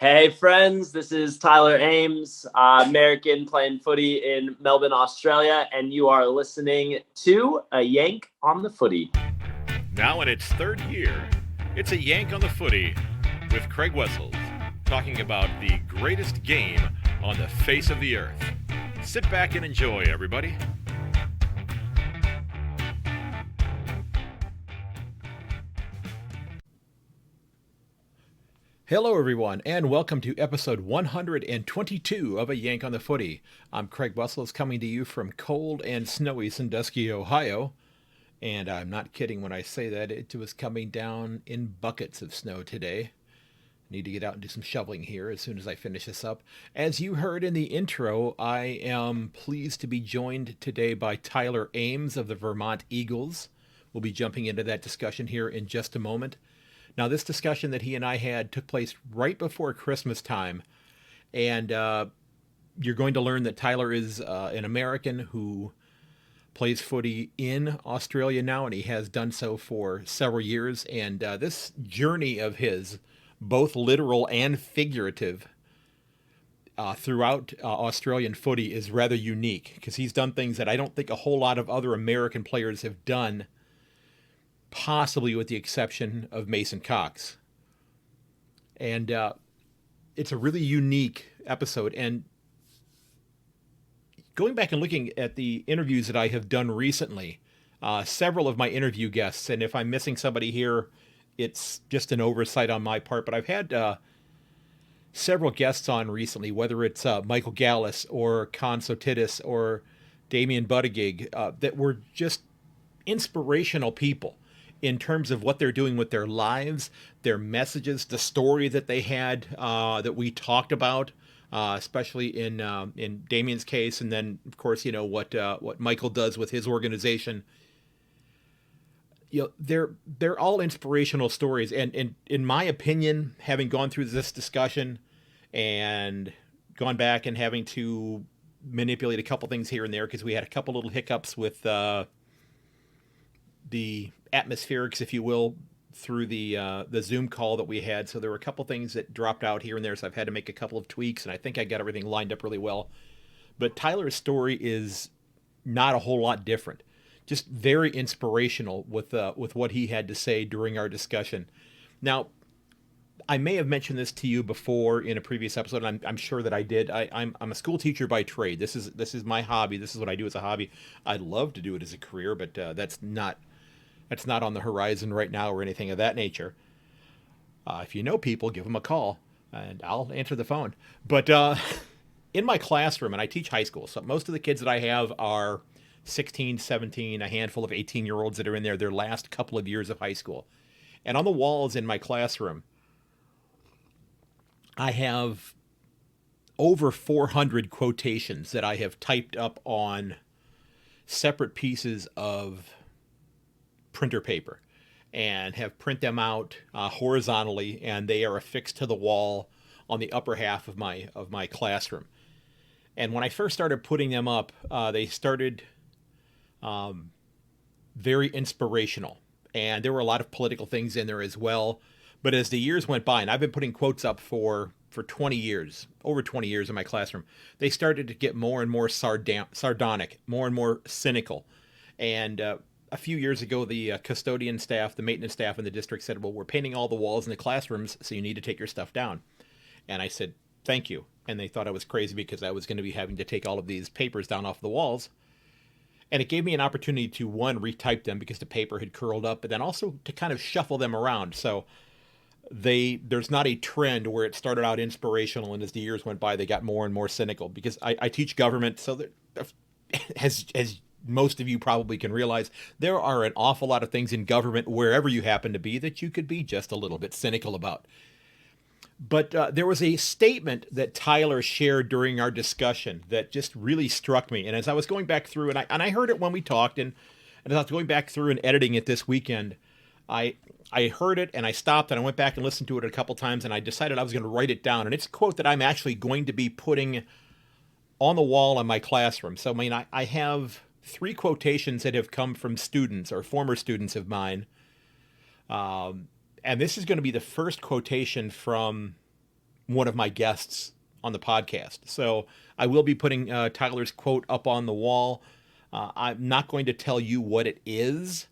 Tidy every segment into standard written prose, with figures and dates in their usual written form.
Hey friends, this is Tyler Ames, American playing footy in Melbourne, Australia, and you are listening to a Yank on the Footy. Now in its third year, it's a Yank on the Footy with Craig Wessels, talking about the greatest game on the face of the earth. Sit back and enjoy, everybody. Hello, everyone, and welcome to episode 122 of A Yank on the Footy. I'm Craig Wessels, coming to you from cold and snowy Sandusky, Ohio. And I'm not kidding when I say that. It was coming down in buckets of snow today. Need to get out and do some shoveling here as soon as I finish this up. As you heard in the intro, I am pleased to be joined today by Tyler Ames of the Vermont Eagles. We'll be jumping into that discussion here in just a moment. Now, this discussion that he and I had took place right before Christmas time, and you're going to learn that Tyler is an American who plays footy in Australia now, and he has done so for several years. And this journey of his, both literal and figurative, throughout Australian footy is rather unique because he's done things that I don't think a whole lot of other American players have done, possibly with the exception of Mason Cox. And it's a really unique episode. And going back and looking at the interviews that I have done recently, several of my interview guests, and if I'm missing somebody here, it's just an oversight on my part, but I've had several guests on recently, whether it's Michael Gallus or Con Sotidis or Damian Buttigieg, that were just inspirational people in terms of what they're doing with their lives, their messages, the story that they had that we talked about, especially in Damien's case, and then of course what Michael does with his organization. They're all inspirational stories, and in my opinion, having gone through this discussion and gone back and having to manipulate a couple things here and there because we had a couple little hiccups with the atmospherics, if you will, through the Zoom call that we had. So there were a couple things that dropped out here and there, so I've had to make a couple of tweaks, and I think I got everything lined up really well. But Tyler's story is not a whole lot different. Just very inspirational with what he had to say during our discussion. Now, I may have mentioned this to you before in a previous episode, and I'm sure that I did. I'm a school teacher by trade. This is my hobby. This is what I do as a hobby. I'd love to do it as a career, but that's not on the horizon right now or anything of that nature. If you know people, give them a call, and I'll answer the phone. But in my classroom, and I teach high school, so most of the kids that I have are 16, 17, a handful of 18-year-olds that are in their last couple of years of high school. And on the walls in my classroom, I have over 400 quotations that I have typed up on separate pieces of printer paper and have print them out horizontally, and they are affixed to the wall on the upper half of my classroom. And when I first started putting them up, they started very inspirational, and there were a lot of political things in there as well. But as the years went by, and I've been putting quotes up for 20 years, over 20 years in my classroom, they started to get more and more sardonic, more and more cynical. And a few years ago, the custodian staff, the maintenance staff in the district said, well, we're painting all the walls in the classrooms, so you need to take your stuff down. And I said, thank you. And they thought I was crazy because I was going to be having to take all of these papers down off the walls. And it gave me an opportunity to, one, retype them because the paper had curled up, but then also to kind of shuffle them around. So there's not a trend where it started out inspirational, and as the years went by, they got more and more cynical. Because I teach government, so as most of you probably can realize, there are an awful lot of things in government, wherever you happen to be, that you could be just a little bit cynical about. But there was a statement that Tyler shared during our discussion that just really struck me. And as I was going back through, and I heard it when we talked, and as I was going back through and editing it this weekend, I heard it and I stopped and I went back and listened to it a couple times, and I decided I was going to write it down. And it's a quote that I'm actually going to be putting on the wall in my classroom. So, I mean, I have 3 quotations that have come from students or former students of mine. And this is going to be the first quotation from one of my guests on the podcast. So I will be putting Tyler's quote up on the wall. I'm not going to tell you what it is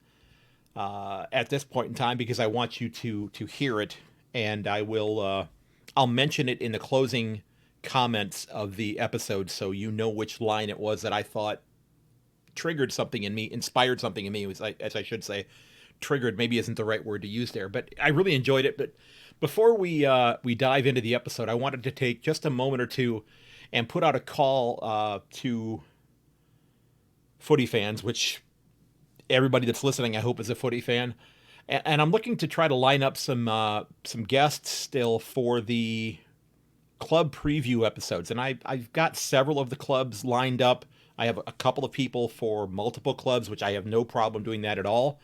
at this point in time because I want you to hear it, and I'll mention it in the closing comments of the episode so you know which line it was that I thought triggered something in me, inspired something in me, as I should say. Triggered maybe isn't the right word to use there, but I really enjoyed it. But before we dive into the episode, I wanted to take just a moment or two and put out a call to footy fans, which everybody that's listening, I hope, is a footy fan. And I'm looking to try to line up some guests still for the club preview episodes. And I've got several of the clubs lined up. I have a couple of people for multiple clubs, which I have no problem doing that at all.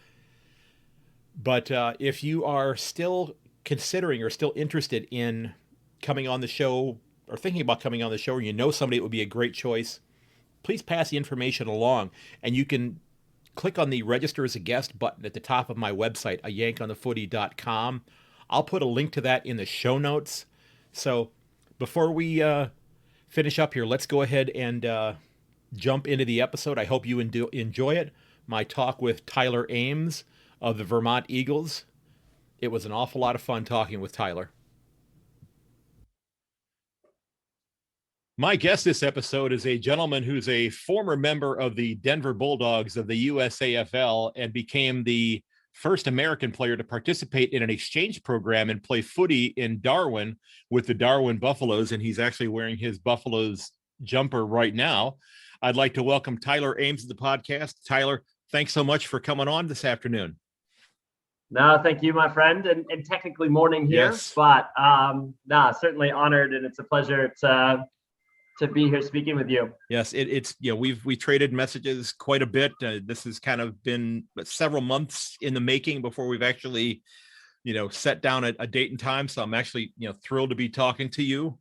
But if you are still considering or still interested in coming on the show or thinking about coming on the show, or you know somebody that would be a great choice, please pass the information along. And you can click on the register as a guest button at the top of my website, ayankonthefooty.com. I'll put a link to that in the show notes. So before we finish up here, let's go ahead and jump into the episode. I hope you enjoy it. My talk with Tyler Ames of the Vermont Eagles. It was an awful lot of fun talking with Tyler. My guest this episode is a gentleman who's a former member of the Denver Bulldogs of the USAFL and became the first American player to participate in an exchange program and play footy in Darwin with the Darwin Buffaloes. And he's actually wearing his Buffaloes jumper right now. I'd like to welcome Tyler Ames to the podcast. Tyler, thanks so much for coming on this afternoon. No, thank you, my friend. And technically morning here, yes. But certainly honored, and it's a pleasure to be here speaking with you. Yes, it's we traded messages quite a bit. This has kind of been several months in the making before we've actually set down a date and time. So I'm actually thrilled to be talking to you.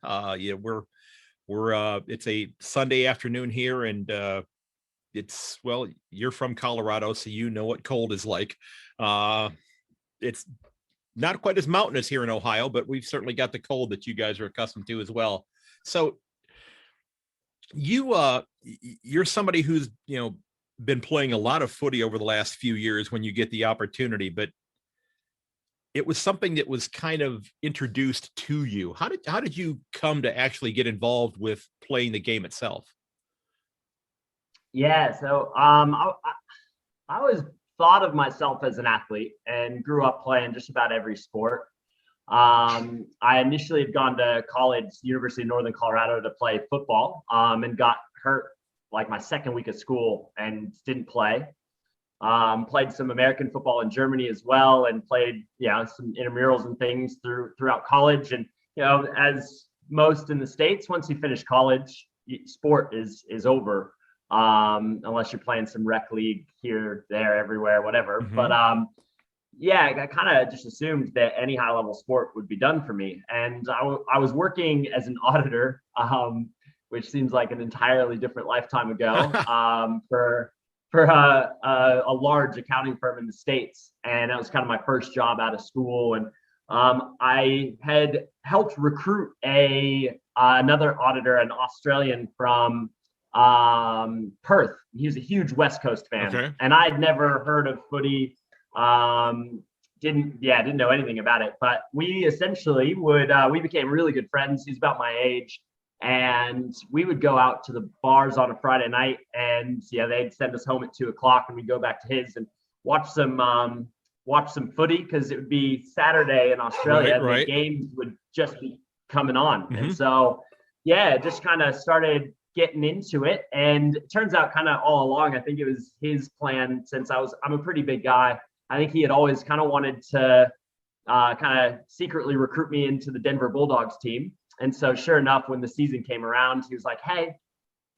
We're it's a Sunday afternoon here, and you're from Colorado, so you know what cold is like. It's not quite as mountainous here in Ohio, but we've certainly got the cold that you guys are accustomed to as well. So you're somebody who's been playing a lot of footy over the last few years when you get the opportunity, but it was something that was kind of introduced to you. How did you come to actually get involved with playing the game itself? Yeah, so I always thought of myself as an athlete and grew up playing just about every sport. I initially had gone to college, University of Northern Colorado, to play football, and got hurt like my second week of school and didn't play. Played some American football in Germany as well, and played some intramurals and things throughout college. And as most in the States, once you finish college, sport is over, unless you're playing some rec league here, there, everywhere, whatever. Mm-hmm. But I kind of just assumed that any high level sport would be done for me. And I was working as an auditor, which seems like an entirely different lifetime ago, for a large accounting firm in the States. And that was kind of my first job out of school. And I had helped recruit another auditor, an Australian from Perth. He was a huge West Coast fan. Okay. And I'd never heard of footy. Didn't know anything about it, but we essentially we became really good friends. He's about my age, and we would go out to the bars on a Friday night, and they'd send us home at 2:00, and we'd go back to his and watch some footy, because it would be Saturday in Australia. Right. The games would just be coming on. Mm-hmm. And so just kind of started getting into it, and it turns out kind of all along, I think it was his plan, since I'm a pretty big guy. I think he had always kind of wanted to kind of secretly recruit me into the Denver Bulldogs team. And so sure enough, when the season came around, he was like, hey,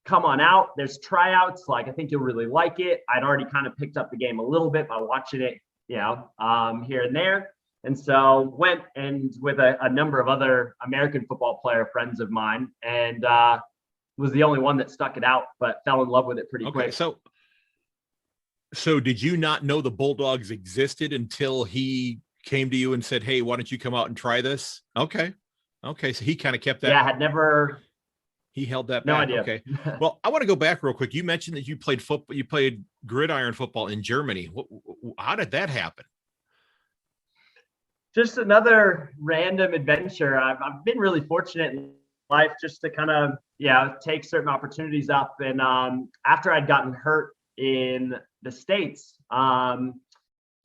come on out. There's tryouts. Like, I think you'll really like it. I'd already kind of picked up the game a little bit by watching it, here and there. And so went and with a number of other American football player friends of mine, and was the only one that stuck it out, but fell in love with it pretty quick. So did you not know the Bulldogs existed until he came to you and said, hey, why don't you come out and try this? Okay. Okay, so he kind of kept that. Yeah, had never. He held that No back. idea. Okay. Well, I want to go back real quick. You mentioned that you played football. You played gridiron football in Germany. How did that happen? Just another random adventure. I've been really fortunate in life just to kind of, take certain opportunities up. And after I'd gotten hurt in the States,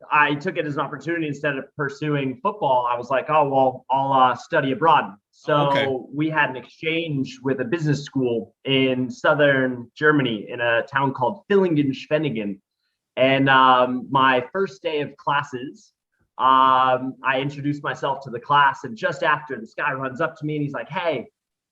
I took it as an opportunity. Instead of pursuing football, I was like, oh, well, I'll study abroad. So we had an exchange with a business school in southern Germany in a town called Villingen-Schwenningen. And my first day of classes, I introduced myself to the class. And just after, this guy runs up to me and he's like, hey,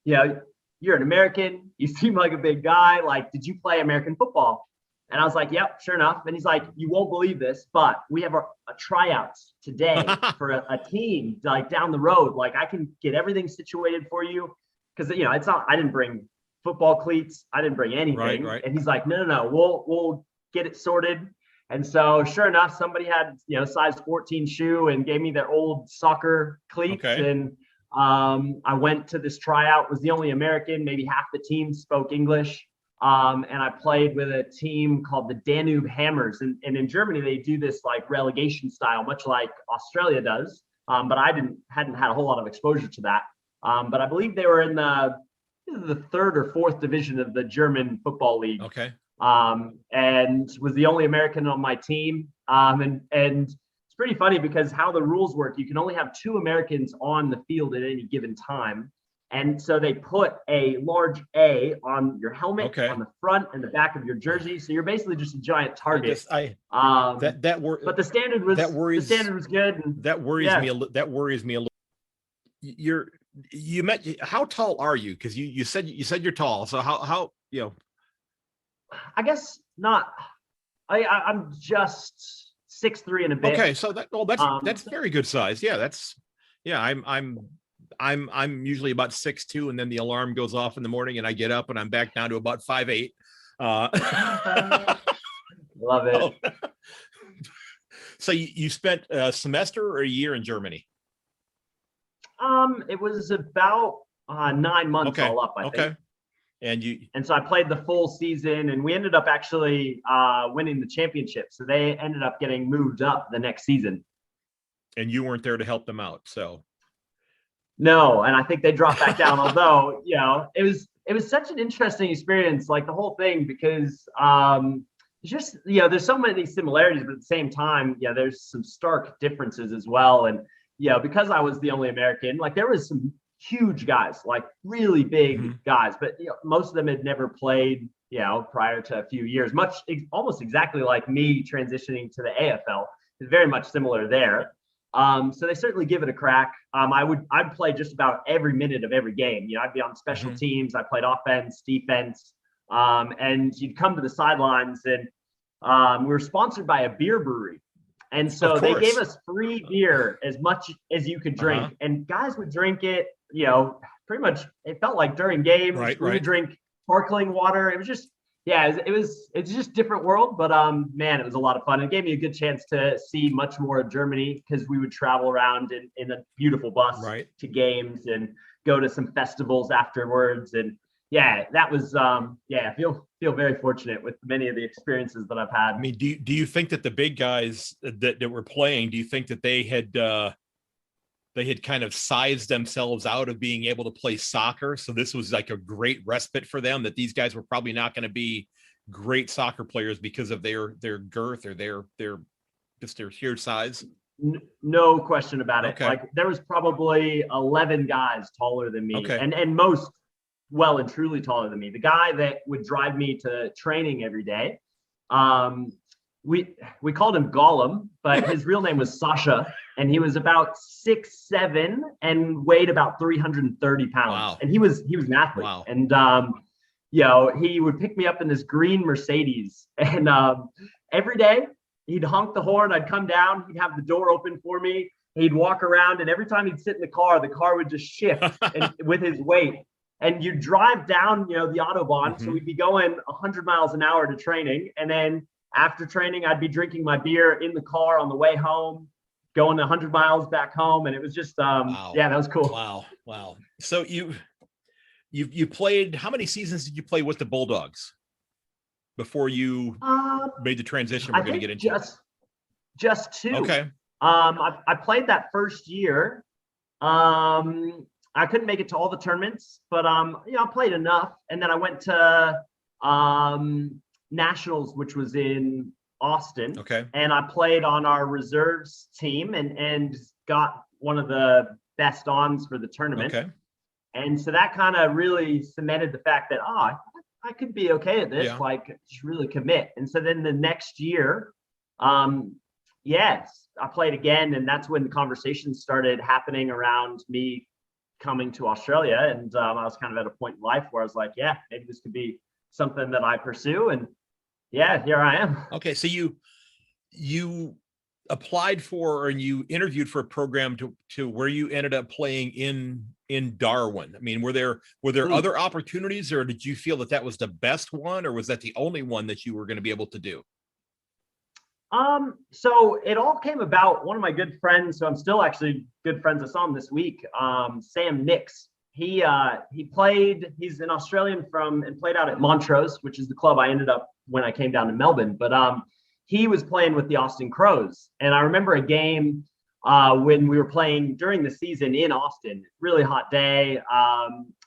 you're an American. You seem like a big guy. Like, did you play American football? And I was like, yep, sure enough. And he's like, you won't believe this, but we have a tryouts today for a team like down the road. Like, I can get everything situated for you. Cause it's not, I didn't bring football cleats. I didn't bring anything. Right. And he's like, no, we'll get it sorted. And so sure enough, somebody had, size 14 shoe and gave me their old soccer cleats. Okay. And I went to this tryout, was the only American, maybe half the team spoke English. And I played with a team called the Danube Hammers. And in Germany, they do this like relegation style, much like Australia does. But I hadn't had a whole lot of exposure to that. But I believe they were in the third or fourth division of the German football league. Okay. And was the only American on my team. And it's pretty funny because how the rules work, you can only have 2 Americans on the field at any given time. And so they put a large A on your helmet, on the front and the back of your jersey. So you're basically just a giant target. But the standard was good. And, that worries me. That worries me a little. How tall are you? Because you said you're tall. So how I guess not. I'm just 6'3" and a bit. Okay, so that's very good size. Yeah, I'm usually about 6'2", and then the alarm goes off in the morning, and I get up and I'm back down to about 5'8". Love it. So you spent a semester or a year in Germany? It was about 9 months all up, I think. And so I played the full season, and we ended up actually winning the championship. So they ended up getting moved up the next season. And you weren't there to help them out, so. No, and I think they dropped back down. Although, it was such an interesting experience, like the whole thing, because it's just, there's so many similarities, but at the same time, there's some stark differences as well. And because I was the only American, like there was some huge guys, like really big guys, but most of them had never played, prior to a few years, almost exactly like me transitioning to the AFL. It's very much similar there. So they certainly give it a crack. I'd play just about every minute of every game. I'd be on special teams. I played offense, defense, and you'd come to the sidelines, and we were sponsored by a beer brewery. And so they gave us free beer as much as you could drink, and guys would drink it, pretty much. It felt like during games, we would drink sparkling water. It was just, it's just different world, but man, it was a lot of fun. It gave me a good chance to see much more of Germany, because we would travel around in a beautiful bus to games and go to some festivals afterwards. And that was I feel very fortunate with many of the experiences that I've had. I mean, do you think that the big guys that were playing, do you think that they had kind of sized themselves out of being able to play soccer? So this was like a great respite for them, that these guys were probably not going to be great soccer players because of their girth or their sheer size. No question about it. Like there was probably 11 guys taller than me, and most well and truly taller than me. The guy that would drive me to training every day, we called him Gollum, but his real name was Sasha, and he was about 6'7" and weighed about 330 pounds. Wow. And he was an athlete. Wow. And he would pick me up in this green Mercedes, and every day he'd honk the horn. I'd come down. He'd have the door open for me. He'd walk around, and every time he'd sit in the car would just shift with his weight. And you drive down, the Autobahn. So we'd be going 100 miles an hour to training. And then after training, I'd be drinking my beer in the car on the way home, going 100 miles back home. And it was just, Wow. yeah, that was cool. Wow. So you played, how many seasons did you play with the Bulldogs before you made the transition we're going to get into? Just two. Okay. I played that first year. I couldn't make it to all the tournaments, but I played enough. And then I went to Nationals, which was in Austin. Okay. And I played on our reserves team and got one of the best ons for the tournament. Okay. And so that kind of really cemented the fact that, I could be okay at this, just really commit. And so then the next year, yes, I played again. And that's when the conversations started happening around me coming to Australia. And I was kind of at a point in life where I was like, yeah, maybe this could be something that I pursue. And yeah, here I am. Okay. So you applied for, and you interviewed for a program to where you ended up playing in Darwin. I mean, were there other opportunities, or did you feel that was the best one, or was that the only one that you were going to be able to do? So it all came about. One of my good friends, so I'm still actually good friends. I saw him this week. Sam Nix. He's an Australian and played out at Montrose, which is the club I ended up when I came down to Melbourne. But he was playing with the Austin Crows. And I remember a game when we were playing during the season in Austin, really hot day.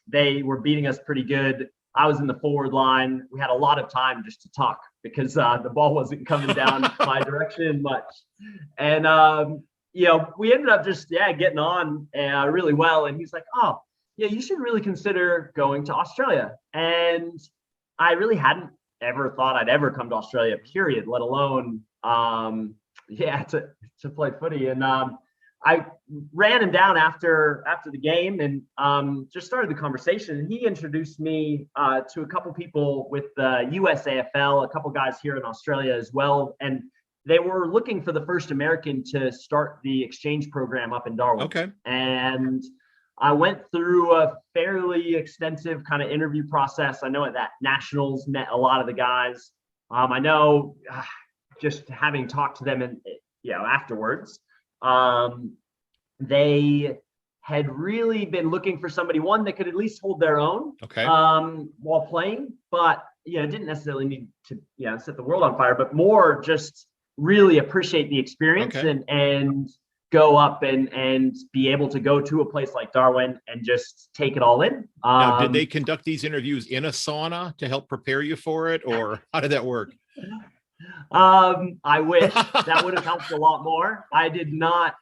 They were beating us pretty good. I was in the forward line. We had a lot of time just to talk because the ball wasn't coming down my direction much. And, we ended up just, getting on really well. And he's like, oh, yeah, you should really consider going to Australia. And I really hadn't ever thought I'd ever come to Australia, period, let alone, to play footy. And I ran him down after the game and just started the conversation. And he introduced me to a couple people with the USAFL, a couple guys here in Australia as well. And they were looking for the first American to start the exchange program up in Darwin. Okay. And I went through a fairly extensive kind of interview process. I know at that Nationals met a lot of the guys. I know just having talked to them and afterwards, they had really been looking for somebody, one that could at least hold their own while playing, but didn't necessarily need to set the world on fire, but more just really appreciate the experience and go up and be able to go to a place like Darwin and just take it all in. Now, did they conduct these interviews in a sauna to help prepare you for it, or how did that work? I wish that would have helped a lot more. I did not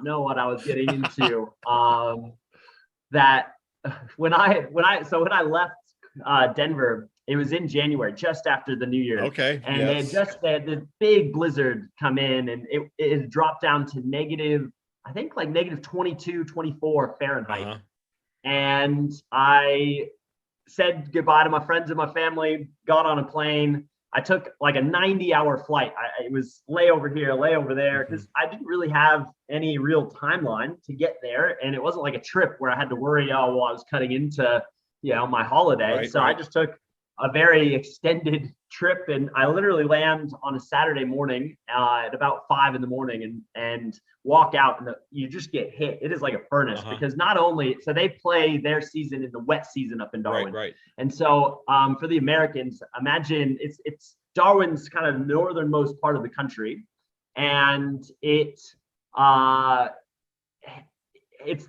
know what I was getting into. That when I left Denver, it was in January, just after the New Year. Okay. And they had this big blizzard come in, and it dropped down to negative 22, 24 Fahrenheit. Uh-huh. And I said goodbye to my friends and my family, got on a plane. I took like a 90-hour flight. It was layover here, layover there, because I didn't really have any real timeline to get there. And it wasn't like a trip where I had to worry, I was cutting into, my holiday. I just took a very extended trip, and I literally land on a Saturday morning at about 5 a.m. and walk out, and you just get hit. It is like a furnace because not only, so they play their season in the wet season up in Darwin. Right. And so for the Americans, imagine it's Darwin's kind of northernmost part of the country, and it's the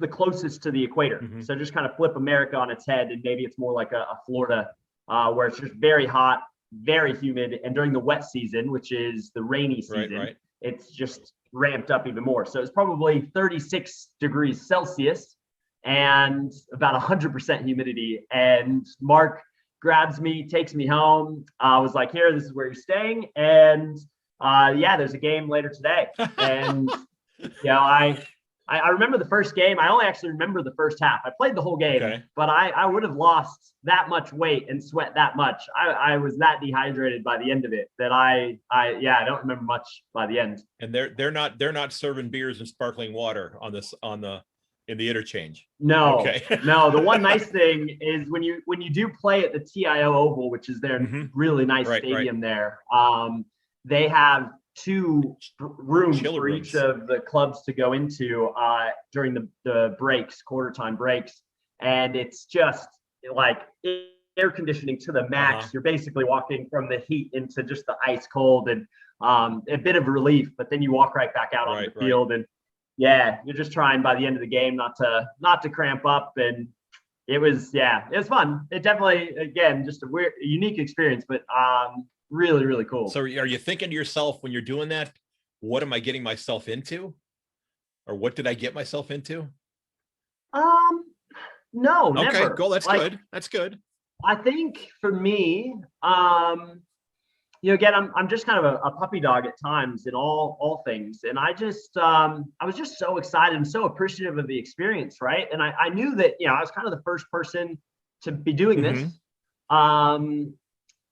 closest to the equator. So just kind of flip America on its head, and maybe it's more like a Florida, where it's just very hot, very humid. And during the wet season, which is the rainy season, it's just ramped up even more. So it's probably 36 degrees Celsius and about 100% humidity. And Mark grabs me, takes me home. I was like, here, this is where you're staying. And there's a game later today. And I remember the first game. I only actually remember the first half. I played the whole game, but I would have lost that much weight and sweat that much. I was that dehydrated by the end of it that I don't remember much by the end. And they're not serving beers and sparkling water in the interchange. No, okay. No. The one nice thing is when you do play at the TIO Oval, which is their really nice stadium there. They have two rooms Chiller for each rooms. of the clubs to go into during the breaks, quarter time breaks. And it's just like air conditioning to the max. You're basically walking from the heat into just the ice cold, and a bit of relief, but then you walk right back out on the field. And yeah, you're just trying by the end of the game not to cramp up. And it was fun. It definitely, again, just a weird, unique experience, but really, really cool. So are you thinking to yourself when you're doing that, what am I getting myself into? Or what did I get myself into? No, okay, never. Cool. That's good. That's good. I think for me, again, I'm just kind of a puppy dog at times in all things. And I was just so excited and so appreciative of the experience. Right. And I knew that, I was kind of the first person to be doing this.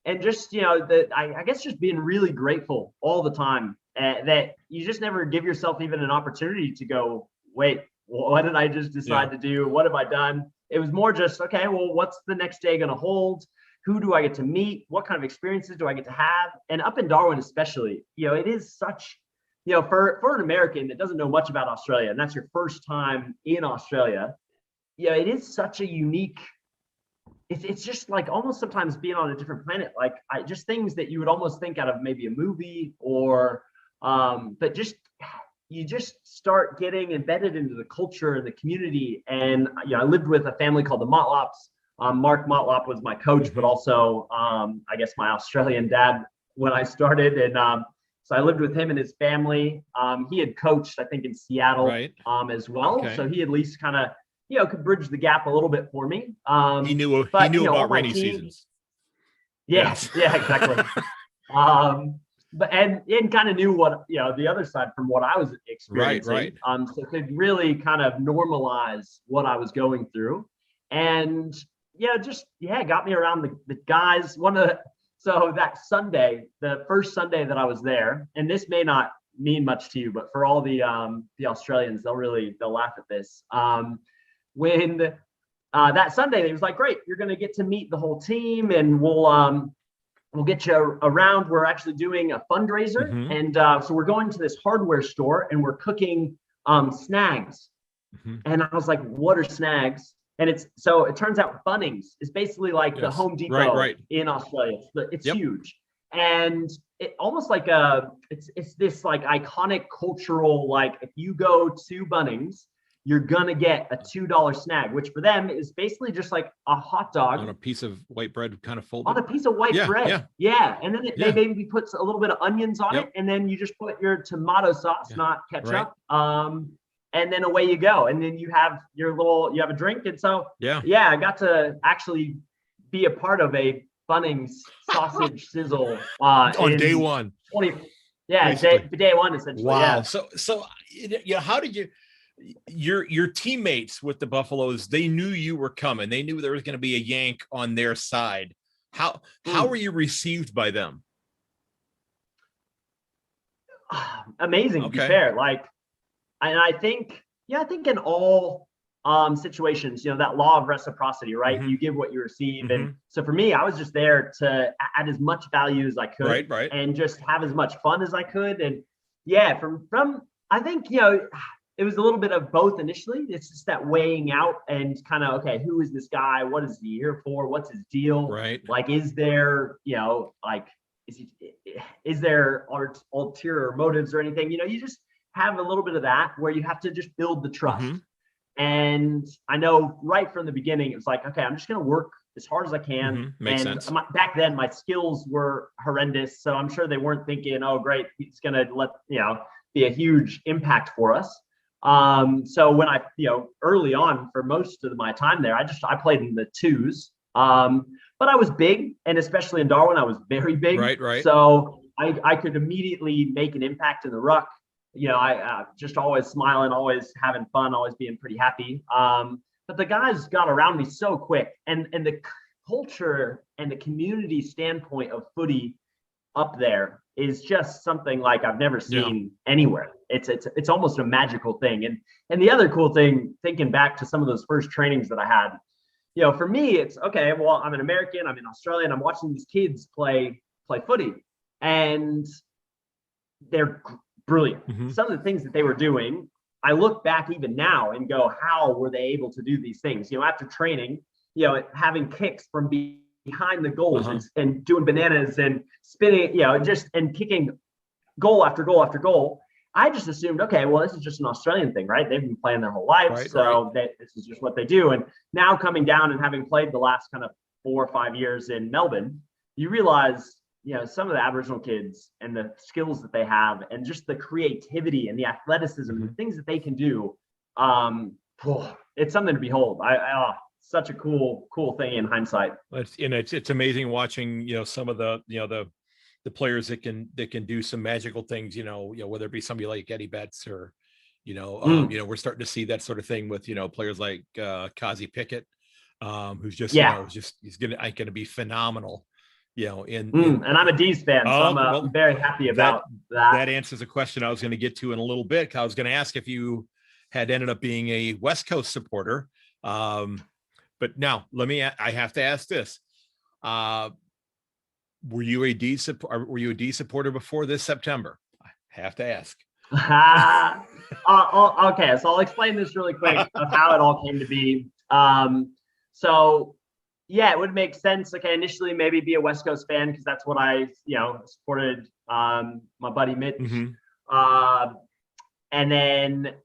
And just, that I guess just being really grateful all the time that you just never give yourself even an opportunity to go, wait, what did I just decide to do? What have I done? It was more just, okay, well, what's the next day going to hold? Who do I get to meet? What kind of experiences do I get to have? And up in Darwin, especially, it is such, for an American that doesn't know much about Australia, and that's your first time in Australia, it is such a unique, it's just like almost sometimes being on a different planet. Like just things that you would almost think out of maybe a movie or, but you just start getting embedded into the culture and the community. And, I lived with a family called the Motlops. Mark Motlop was my coach, but also, I guess, my Australian dad when I started. And so I lived with him and his family. He had coached, I think, in Seattle as well. Okay. So he at least kind of, could bridge the gap a little bit for me. He knew about rainy seasons. Yes. Yeah, exactly. But and kind of knew what, the other side from what I was experiencing. Right. So could really kind of normalize what I was going through. And got me around the guys. So that Sunday, the first Sunday that I was there, and this may not mean much to you, but for all the Australians, they'll laugh at this. When that Sunday, they was like, great, you're going to get to meet the whole team, and we'll get you around. We're actually doing a fundraiser. And so we're going to this hardware store and we're cooking snags. And I was like, what are snags? And it turns out Bunnings is basically like the Home Depot in Australia. It's huge. And it almost like it's this like iconic cultural, like if you go to Bunnings, you're gonna get a $2 snag, which for them is basically just like a hot dog on a piece of white bread, kind of folded. On a piece of white bread, and then they maybe puts a little bit of onions on it, and then you just put your tomato sauce, not ketchup, and then away you go. And then you have you have a drink, and so I got to actually be a part of a Bunnings sausage sizzle on day one. Day one essentially. Wow. Yeah. So how did you? Your teammates with the Buffaloes, they knew you were coming. They knew there was going to be a Yank on their side. How were you received by them? Amazing, to be fair. And I think in all situations, that law of reciprocity, right? You give what you receive. And so for me, I was just there to add as much value as I could, and just have as much fun as I could. And from I think, it was a little bit of both initially. It's just that weighing out and kind of, okay, who is this guy? What is he here for? What's his deal? Right. Like, is there, is there ulterior motives or anything? You just have a little bit of that where you have to just build the trust. And I know right from the beginning, it was like, okay, I'm just going to work as hard as I can. Makes and sense. Back then, my skills were horrendous. So I'm sure they weren't thinking, oh, great, he's going to be a huge impact for us. So when I, early on for most of my time there, I played in the twos. But I was big, and especially in Darwin, I was very big. Right. So I could immediately make an impact in the ruck. I just always smiling, always having fun, always being pretty happy. But the guys got around me so quick, and the culture and the community standpoint of footy up there is just something like I've never seen anywhere. It's almost a magical thing. And the other cool thing, thinking back to some of those first trainings that I had, for me, it's okay, well, I'm an American, I'm in Australia, and I'm watching these kids play footy. And they're brilliant. Mm-hmm. Some of the things that they were doing, I look back even now and go, how were they able to do these things? After training, having kicks from behind the goals and doing bananas and spinning, and kicking goal after goal after goal. I just assumed, okay, well, this is just an Australian thing, right? They've been playing their whole lives, this is just what they do. And now coming down and having played the last kind of 4 or 5 years in Melbourne, you realize, some of the Aboriginal kids and the skills that they have and just the creativity and the athleticism, the things that they can do. It's something to behold. Such a cool thing in hindsight. It's amazing watching, some of the the players that can do some magical things, whether it be somebody like Eddie Betts or, we're starting to see that sort of thing with, players like Kazi Pickett, who's just, he's gonna be phenomenal, and I'm a D's fan, so I'm very happy about that. That answers a question I was going to get to in a little bit. I was going to ask if you had ended up being a West Coast supporter. But now I have to ask this. Were you a D supporter before this September? I have to ask. Okay, so I'll explain this really quick of how it all came to be. So yeah, it would make sense. Okay, initially maybe be a West Coast fan because that's what I, supported my buddy Mitch. And then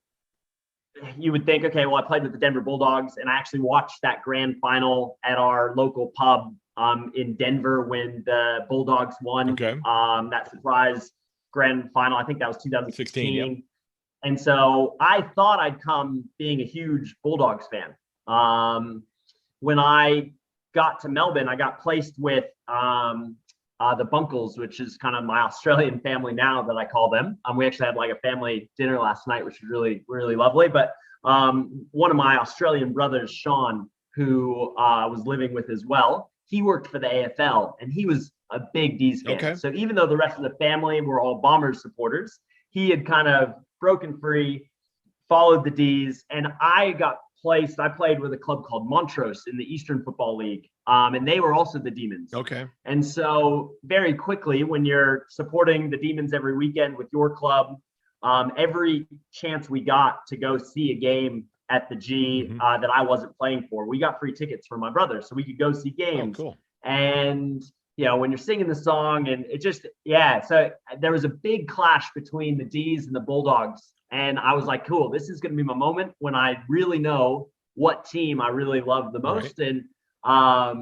you would think, okay, well, I played with the Denver Bulldogs, and I actually watched that grand final at our local pub in Denver when the Bulldogs won that surprise grand final. I think that was 2016. Yep. And so I thought I'd come being a huge Bulldogs fan. When I got to Melbourne, I got placed with the Bunkles, which is kind of my Australian family now that I call them. We actually had like a family dinner last night, which was really, really lovely. But one of my Australian brothers, Sean, who I was living with as well, he worked for the AFL and he was a big D's fan. Okay. So even though the rest of the family were all Bombers supporters, he had kind of broken free, followed the D's, and I played with a club called Montrose in the Eastern Football League, and they were also the Demons. Okay. And so very quickly, when you're supporting the Demons every weekend with your club, every chance we got to go see a game at the G that I wasn't playing for, we got free tickets for my brother, so we could go see games. Oh, cool. And when you're singing the song, and it just, so there was a big clash between the D's and the Bulldogs. And I was like, cool, this is going to be my moment when I really know what team I really love the most. Right. And I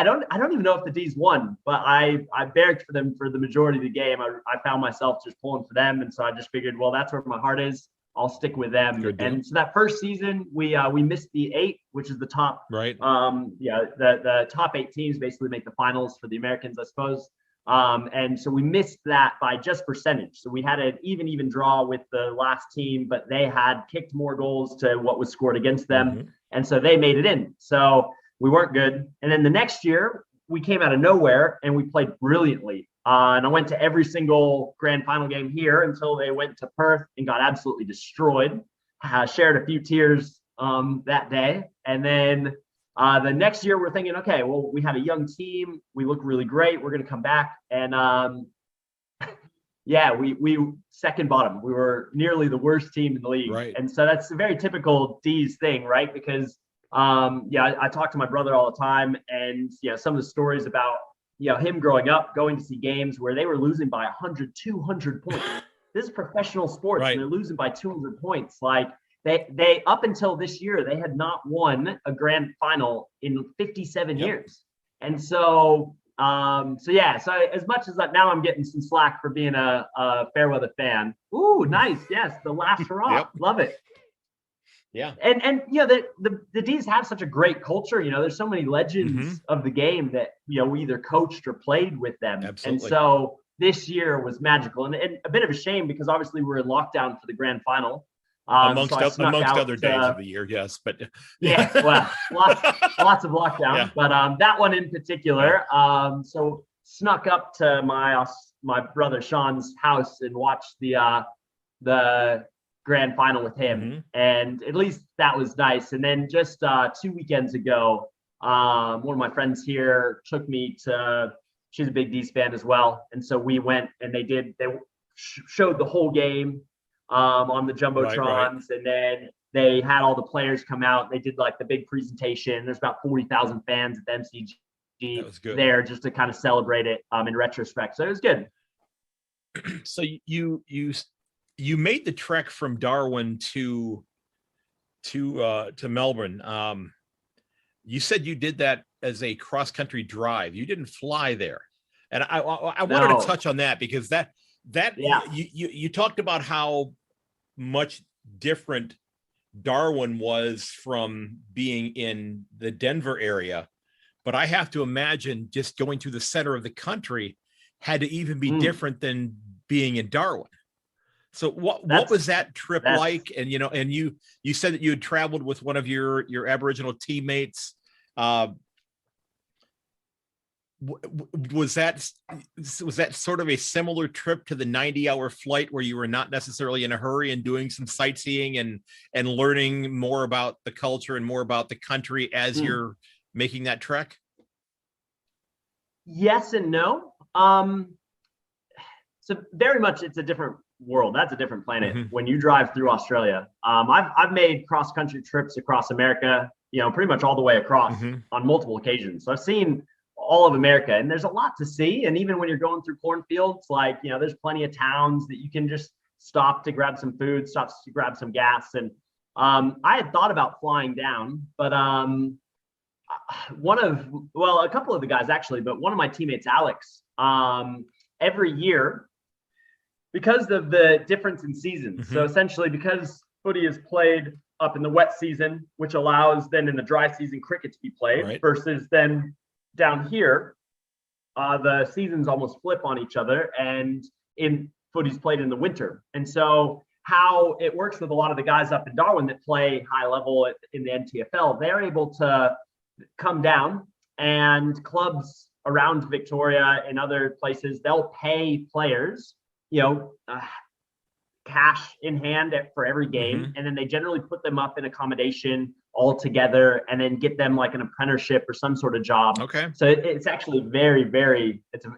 don't even know if the D's won, but I barracked for them for the majority of the game. I found myself just pulling for them. And so I just figured, well, that's where my heart is. I'll stick with them. And so that first season, we missed the 8, which is the top. Right. The top 8 teams basically make the finals for the Americans, I suppose. And so we missed that by just percentage. So we had an even draw with the last team, but they had kicked more goals to what was scored against them. And so they made it in. So we weren't good. And then the next year we came out of nowhere and we played brilliantly. And I went to every single grand final game here until they went to Perth and got absolutely destroyed. Shared a few tears that day. And then the next year we're thinking, okay, well, we have a young team. We look really great. We're going to come back. And we second bottom. We were nearly the worst team in the league. Right. And so that's a very typical D's thing, right? Because I talk to my brother all the time, and some of the stories about him growing up, going to see games where they were losing by 100, 200 points. This is professional sports, right? And they're losing by 200 points. Like they up until this year, they had not won a grand final in 57 years. And so as much as now I'm getting some slack for being a Fairweather fan. Ooh, nice. Yes, the last hurrah. Love it. Yeah. And the D's have such a great culture. There's so many legends of the game that we either coached or played with them. Absolutely. And so this year was magical, and a bit of a shame because obviously we're in lockdown for the grand final. Amongst other days of the year, yes, but well, lots of lockdown, but that one in particular. So snuck up to my brother Sean's house and watched the grand final with him, and at least that was nice. And then just 2 weekends ago, one of my friends here took me to. She's a big D's fan as well, and so we went, and they showed the whole game on the jumbotrons, Right. and then they had all the players come out. They did like the big presentation. There's about 40,000 fans at the That MCG was good. there just to kind of celebrate it in retrospect. So it was good. So you made the trek from Darwin to Melbourne. You said you did that as a cross country drive. You didn't fly there, and I wanted to No. touch on that because that Yeah. you talked about how much different Darwin was from being in the Denver area, but I have to imagine just going through the center of the country had to even be different than being in Darwin. So what was that trip like? And you said that you had traveled with one of your Aboriginal teammates. Was that sort of a similar trip to the 90-hour flight where you were not necessarily in a hurry and doing some sightseeing and learning more about the culture and more about the country as you're making that trek? Yes and no. So very much it's a different world. That's a different planet when you drive through Australia. I've made cross country trips across America, pretty much all the way across on multiple occasions. So I've seen all of America, and there's a lot to see. And even when you're going through cornfields, like, there's plenty of towns that you can just stop to grab some food, stop to grab some gas. And I had thought about flying down, but a couple of the guys actually, but one of my teammates, Alex, every year, because of the difference in seasons. So essentially, because footy is played up in the wet season, which allows then in the dry season cricket to be played, versus then down here, the seasons almost flip on each other, and in footy's played in the winter. And so how it works with a lot of the guys up in Darwin that play high level in the NTFL, they're able to come down, and clubs around Victoria and other places, they'll pay players, cash in hand for every game. And then they generally put them up in accommodation all together and then get them like an apprenticeship or some sort of job. Okay. So it's actually very, very, it's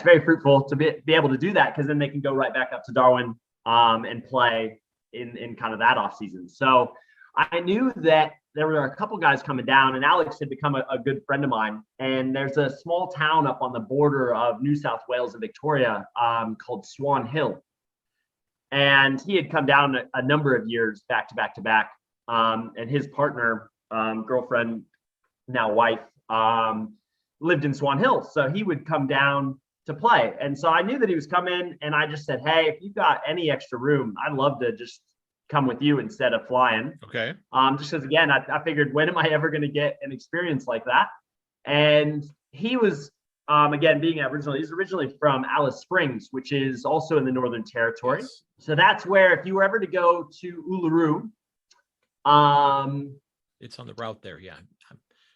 very fruitful to be able to do that, because then they can go right back up to Darwin and play in kind of that off season. So I knew that there were a couple guys coming down, and Alex had become a good friend of mine. And there's a small town up on the border of New South Wales and Victoria called Swan Hill. And he had come down a number of years back to back to back. And his partner, girlfriend, now wife, lived in Swan Hill. So he would come down to play. And so I knew that he was coming, and I just said, hey, if you've got any extra room, I'd love to just come with you instead of flying. Okay. Just because, again, I figured, when am I ever going to get an experience like that? And he was, again, being Aboriginal, he's originally from Alice Springs, which is also in the Northern Territory. Yes. So that's where, if you were ever to go to Uluru, it's on the route there. Yeah.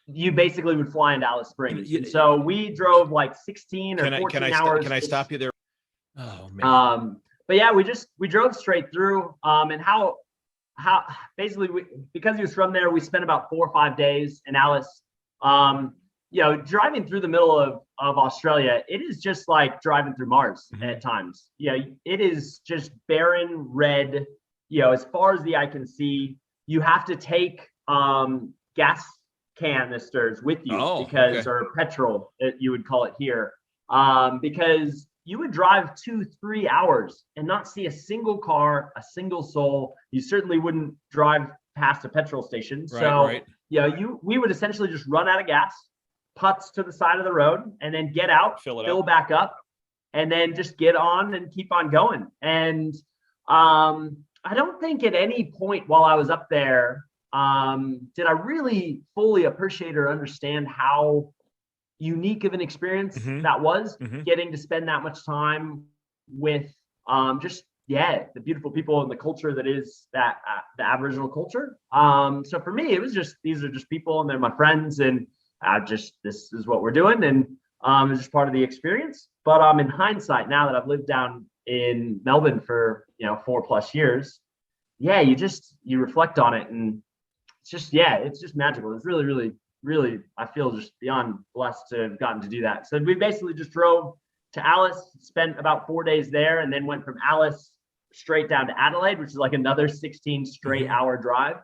You basically would fly into Alice Springs. And so we drove like 16 or 14 hours. Can I stop you there? Oh man. But yeah, we drove straight through. And how basically because he was from there, we spent about 4 or 5 days in Alice. Driving through the middle of Australia, it is just like driving through Mars at times. It is just barren red, as far as the eye can see. You have to take gas canisters with you or petrol, you would call it here, because you would drive 2-3 hours and not see a single car, a single soul. You certainly wouldn't drive past a petrol station. We would essentially just run out of gas, putts to the side of the road, and then get out, fill back up, and then just get on and keep on going. And I don't think at any point while I was up there did I really fully appreciate or understand how unique of an experience that was, getting to spend that much time with the beautiful people and the culture that is the Aboriginal culture. So for me, it was just, these are just people and they're my friends, and this is what we're doing, and it's just part of the experience. But in hindsight, now that I've lived down in Melbourne for 4+ years, you reflect on it, and it's just magical. It's really, really, I feel just beyond blessed to have gotten to do that. So we basically just drove to Alice, spent about 4 days there, and then went from Alice straight down to Adelaide, which is like another 16 straight hour drive.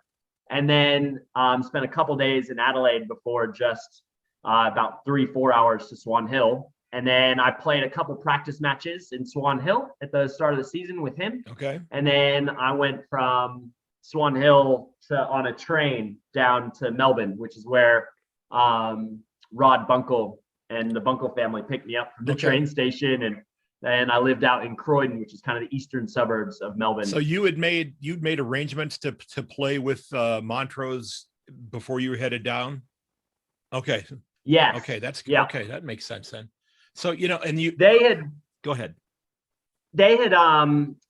And then spent a couple days in Adelaide before just about 3-4 hours to Swan Hill. And then I played a couple practice matches in Swan Hill at the start of the season with him. Okay. And then I went from Swan Hill on a train down to Melbourne, which is where Rod Bunkle and the Bunkle family picked me up from the train station, and I lived out in Croydon, which is kind of the eastern suburbs of Melbourne. So you'd made arrangements to play with Montrose before you were headed down. Okay. Yes. Okay, okay. That makes sense then. So and go ahead. They had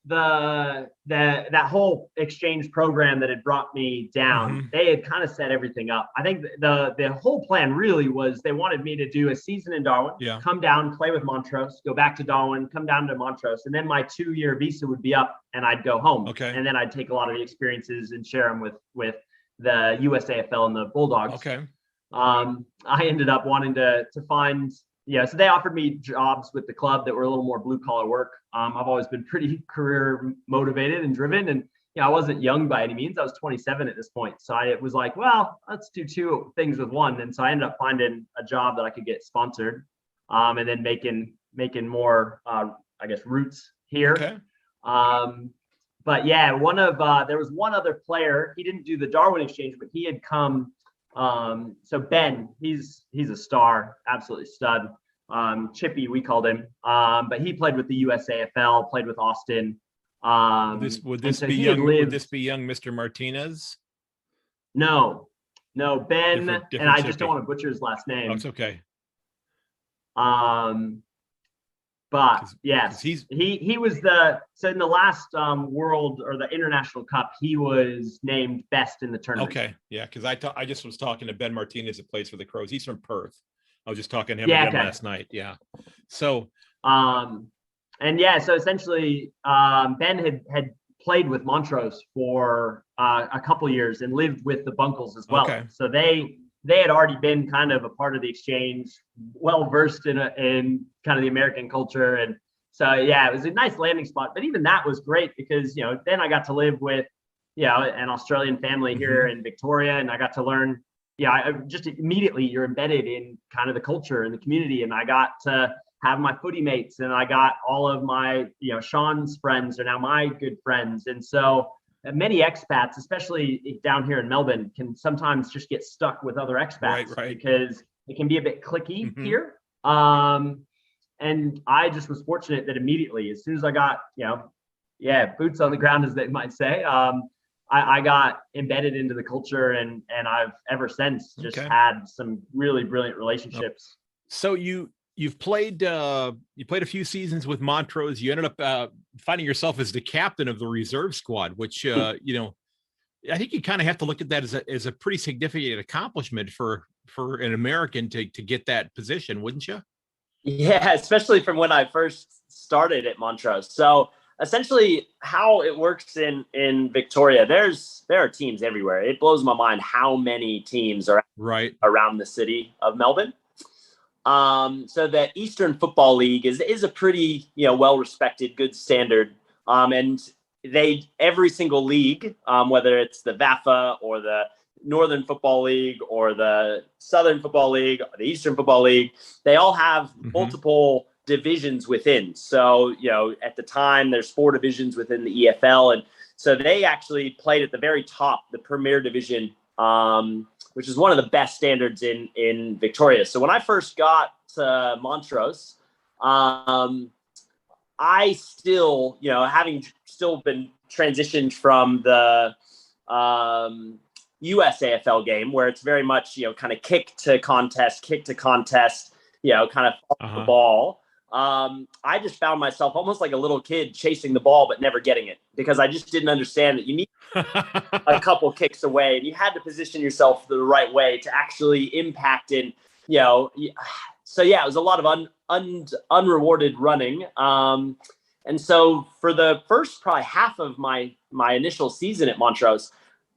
that whole exchange program that had brought me down. They had kind of set everything up. I think the whole plan really was they wanted me to do a season in Darwin, come down, play with Montrose, go back to Darwin, come down to Montrose, and then my 2-year visa would be up and I'd go home. Okay. And then I'd take a lot of the experiences and share them with the USAFL and the Bulldogs. Okay. I ended up wanting to find. So they offered me jobs with the club that were a little more blue collar work. I've always been pretty career motivated and driven, and I wasn't young by any means. I was 27 at this point, so I was like, well, let's do two things with one. And so I ended up finding a job that I could get sponsored, and then making more, roots here. Okay. But yeah, there was one other player. He didn't do the Darwin exchange, but he had come. So Ben, he's a star, absolutely stud. Chippy, we called him. But he played with the USAFL, played with Austin. Would this be young Mr. Martinez? No, Ben, different and I Chippy. just don't want to butcher his last name. Oh, it's okay. But yes, he was in the last World or the International Cup, he was named best in the tournament. Okay, yeah, because I just was talking to Ben Martinez that plays for the Crows. He's from Perth. I was just talking to him again last night. Yeah. So so essentially Ben had played with Montrose for a couple years and lived with the Bunkles as well. Okay. So they had already been kind of a part of the exchange, well versed in kind of the American culture. And so, it was a nice landing spot. But even that was great because, then I got to live with, an Australian family here in Victoria. And I got to learn, I just immediately you're embedded in kind of the culture and the community. And I got to have my footy mates, and I got all of my, Sean's friends are now my good friends. And so many expats, especially down here in Melbourne, can sometimes just get stuck with other expats because it can be a bit cliquey here. And I just was fortunate that immediately, as soon as I got, boots on the ground, as they might say, I got embedded into the culture, and I've ever since just had some really brilliant relationships. So you've played a few seasons with Montrose. You ended up finding yourself as the captain of the reserve squad, which I think you kind of have to look at that as a pretty significant accomplishment for an American to get that position, wouldn't you? Yeah, especially from when I first started at Montrose. So essentially how it works in Victoria, there are teams everywhere. It blows my mind how many teams are around the city of Melbourne. So the Eastern Football League is a pretty, well-respected, good standard. And every single league, whether it's the VAFA or the Northern Football League or the Southern Football League, or the Eastern Football League, they all have multiple divisions within. So, at the time there's 4 divisions within the EFL. And so they actually played at the very top, the Premier Division, which is one of the best standards in Victoria. So when I first got to Montrose, I still, having still been transitioned from the USAFL game, where it's very much, kind of kick to contest, kind of follow the ball. I just found myself almost like a little kid chasing the ball, but never getting it, because I just didn't understand that you need a couple kicks away and you had to position yourself the right way to actually impact and, so yeah, it was a lot of unrewarded running. And so for the first probably half of my initial season at Montrose,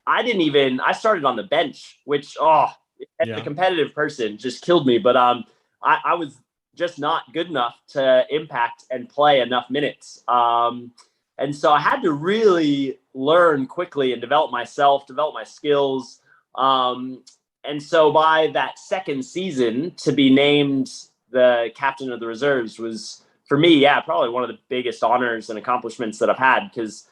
I started on the bench, which, as a competitive person just killed me. But I was just not good enough to impact and play enough minutes. And so I had to really learn quickly and develop myself, develop my skills. And so by that second season, to be named the captain of the reserves was, for me, probably one of the biggest honors and accomplishments that I've had, because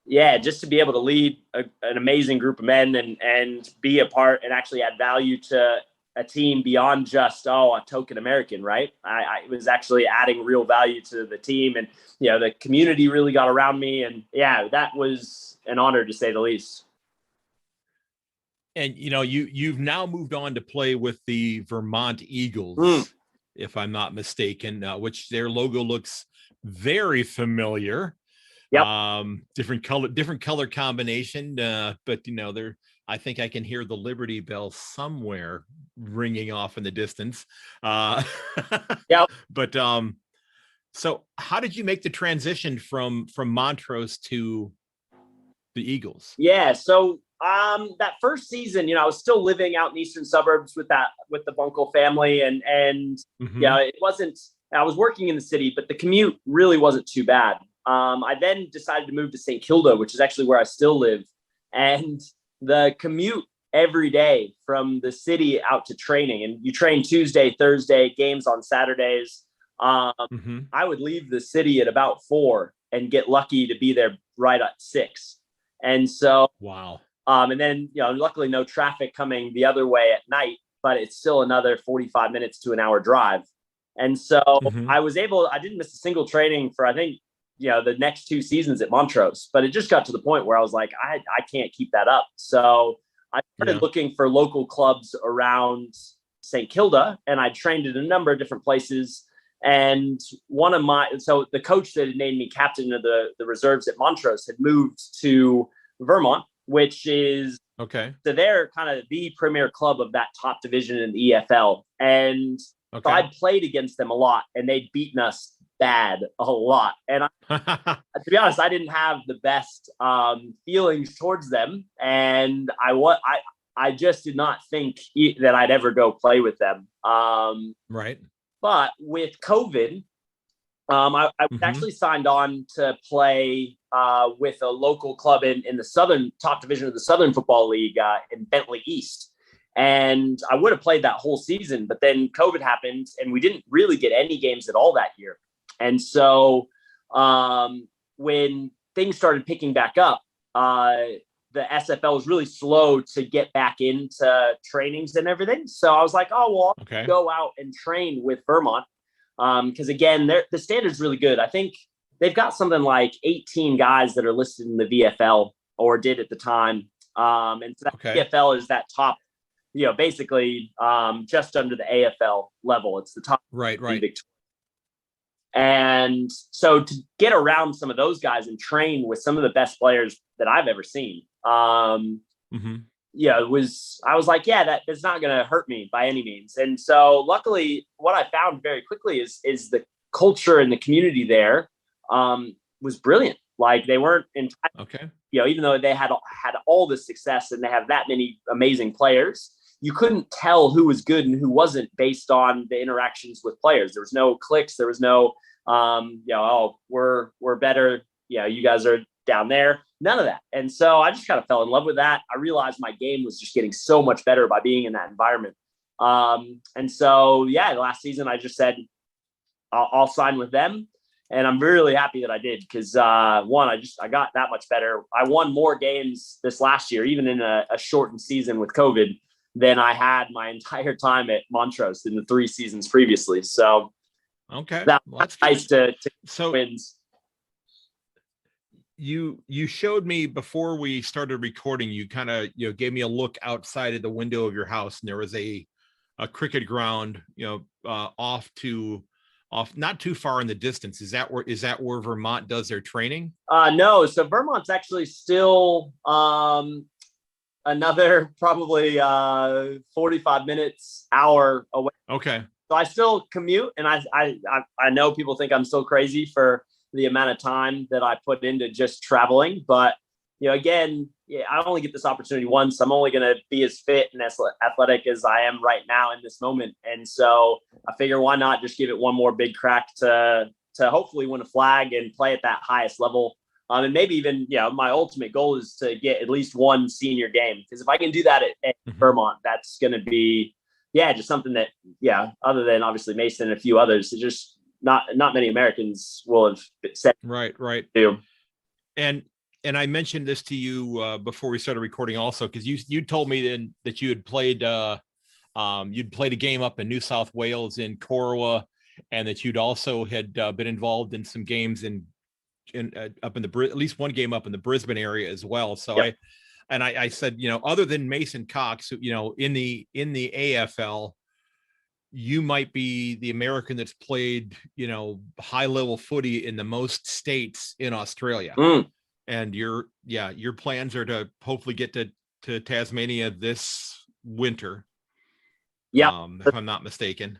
just to be able to lead an amazing group of men and be a part and actually add value to a team beyond just, a token American, right? I was actually adding real value to the team, and, the community really got around me, and that was an honor to say the least. And, you've now moved on to play with the Vermont Eagles, if I'm not mistaken, which their logo looks very familiar. Yep. Different color combination. But I think I can hear the Liberty Bell somewhere ringing off in the distance. Yep. But so how did you make the transition from Montrose to the Eagles? Yeah. So that first season, I was still living out in the eastern suburbs with the Bunkle family, and it wasn't. I was working in the city, but the commute really wasn't too bad. I then decided to move to St. Kilda, which is actually where I still live, and the commute every day from the city out to training, and you train Tuesday, Thursday, games on Saturdays. I would leave the city at about 4 and get lucky to be there right at 6. And so, wow. And then, luckily no traffic coming the other way at night, but it's still another 45 minutes to an hour drive. And so I didn't miss a single training for, I think, the next 2 seasons at Montrose, but it just got to the point where I was like, I can't keep that up. So I started looking for local clubs around St. Kilda, and I trained in a number of different places. And so the coach that had named me captain of the reserves at Montrose had moved to Vermont, which is so they're kind of the premier club of that top division in the EFL. And so I'd played against them a lot, and they'd beaten us bad a lot. And to be honest, I didn't have the best feelings towards them, and I just did not think that I'd ever go play with them. Right. But with COVID, I was actually signed on to play with a local club in the southern top division of the Southern Football League in Bentley East. And I would have played that whole season, but then COVID happened, and we didn't really get any games at all that year. And so when things started picking back up, the SFL was really slow to get back into trainings and everything. So I was like, I'll go out and train with Vermont. Because again, the standard's really good. I think they've got something like 18 guys that are listed in the VFL, or did at the time. And so that VFL is that top, basically just under the AFL level. It's the top. Right. And so to get around some of those guys and train with some of the best players that I've ever seen, I was like, that's not going to hurt me by any means. And so luckily what I found very quickly is the culture and the community there was brilliant. Like, they weren't even though they had all this success and they have that many amazing players, you couldn't tell who was good and who wasn't based on the interactions with players. There was no cliques. There was no, we're better. You guys are down there. None of that. And so I just kind of fell in love with that. I realized my game was just getting so much better by being in that environment. And so, the last season I just said, I'll sign with them. And I'm really happy that I did, because I got that much better. I won more games this last year, even in a shortened season with COVID, than I had my entire time at Montrose in the 3 seasons previously. So that's nice to wins. You showed me before we started recording, you kind of gave me a look outside of the window of your house, and there was a cricket ground off not too far in the distance. Is that where Vermont does their training? No, so Vermont's actually still another probably 45 minutes, hour away. Okay. So I still commute, and I know people think I'm still crazy for the amount of time that I put into just traveling, but again, I only get this opportunity once. I'm only going to be as fit and as athletic as I am right now in this moment. And so I figure, why not just give it one more big crack to hopefully win a flag and play at that highest level. And maybe even, my ultimate goal is to get at least one senior game. Because if I can do that at Vermont, that's going to be, just something that, other than obviously Mason and a few others, it's just not many Americans will have said. Right. Do. And I mentioned this to you before we started recording also, because you told me then that you had played you'd played a game up in New South Wales in Corowa, and that you'd also had been involved in some games up in at least one game up in the Brisbane area as well. So yep. I said, other than Mason Cox, in the AFL, you might be the American that's played, high level footy in the most states in Australia. And your plans are to hopefully get to Tasmania this winter. Yeah. If I'm not mistaken.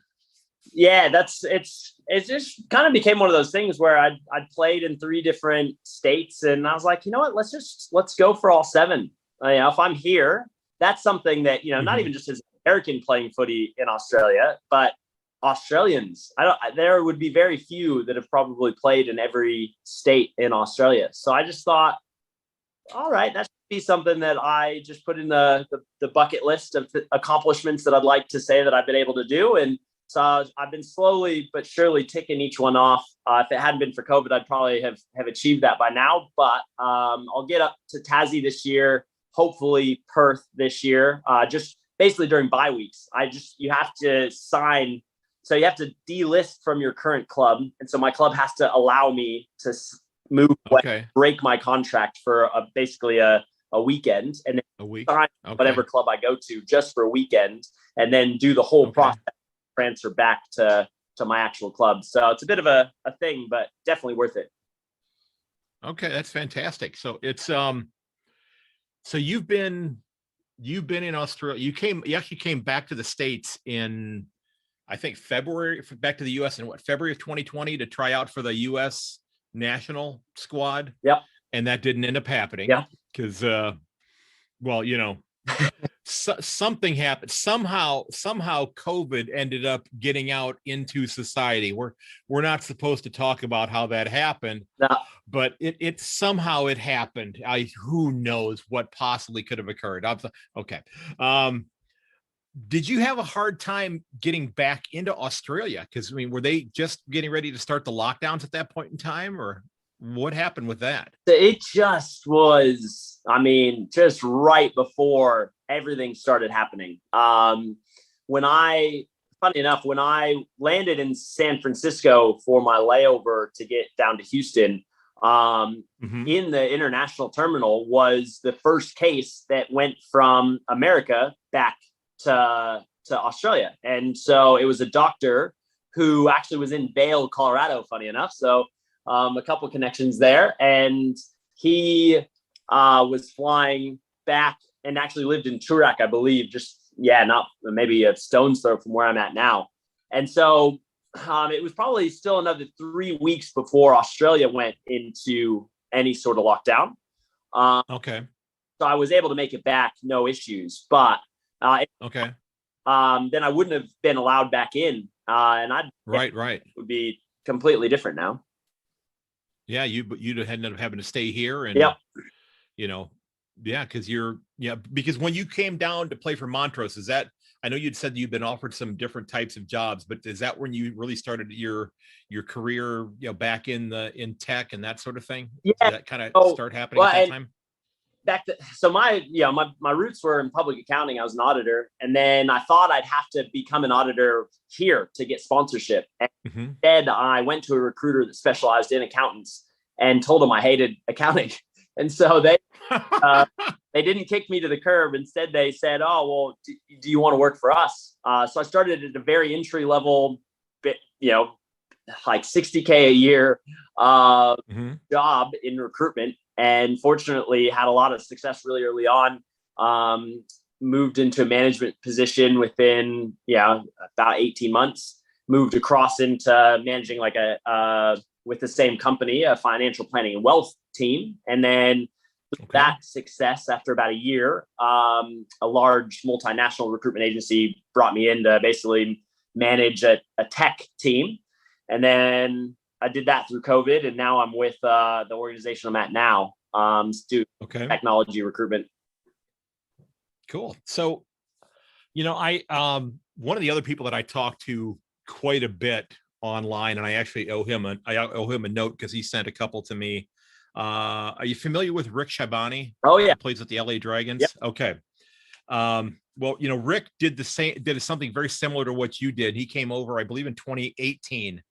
Yeah, it just kind of became one of those things where I'd played in 3 different states, and I was like, you know what, let's go for all 7. If I'm here, that's something that, not even just as an American playing footy in Australia, but Australians. There would be very few that have probably played in every state in Australia. So I just thought, all right, that should be something that I just put in the bucket list of accomplishments that I'd like to say that I've been able to do. And so I've been slowly but surely ticking each one off. If it hadn't been for COVID, I'd probably have achieved that by now. But I'll get up to Tassie this year, hopefully Perth this year, just basically during bye weeks. You have to sign. So you have to delist from your current club. And so my club has to allow me to move away, break my contract for basically a weekend, and then sign whatever club I go to just for a weekend, and then do the whole process, transfer back to my actual club. So it's a bit of a thing, but definitely worth it. Okay, that's fantastic. So it's so you've been in Australia. You actually came back to the States in, I think, February, back to the U.S. in February of 2020 to try out for the U.S. national squad. Yep. And that didn't end up happening. Yeah. Because, something happened. Somehow COVID ended up getting out into society. We're not supposed to talk about how that happened. No. But it somehow it happened. Who knows what possibly could have occurred. Okay. Did you have a hard time getting back into Australia? Because, were they just getting ready to start the lockdowns at that point in time, or what happened with that? It just was, just right before everything started happening. Funny enough, when I landed in San Francisco for my layover to get down to Houston, in the international terminal was the first case that went from America back to Australia. And so it was a doctor who actually was in Vail, Colorado, funny enough. So a couple of connections there. And he was flying back and actually lived in Turak, I believe, not maybe a stone's throw from where I'm at now. And so it was probably still another 3 weeks before Australia went into any sort of lockdown. So I was able to make it back, no issues. But then I wouldn't have been allowed back in, and it would be completely different now. Yeah, you'd ended up having to stay here, and because when you came down to play for Montrose, is that, I know you'd said you'd been offered some different types of jobs, but is that when you really started your career, back in tech and that sort of thing? Yeah, did that kind of start happening at that time? So my roots were in public accounting. I was an auditor, and then I thought I'd have to become an auditor here to get sponsorship. And instead, I went to a recruiter that specialized in accountants and told them I hated accounting. And so they didn't kick me to the curb. Instead, they said, "Oh, well, do you want to work for us?" So I started at a very entry level, like $60K a year job in recruitment. And fortunately had a lot of success really early on. Moved into a management position within, about 18 months, moved across into managing with the same company, a financial planning and wealth team. And then That success, after about a year, a large multinational recruitment agency brought me in to basically manage a tech team. And then I did that through COVID. And now I'm with the organization I'm at now, do technology recruitment. Cool. So, I one of the other people that I talked to quite a bit online, and I actually owe him a note because he sent a couple to me. Are you familiar with Rick Shabani? Oh yeah, he plays with the LA Dragons. Yep. Okay. Well, Rick did something very similar to what you did. He came over, I believe, in 2018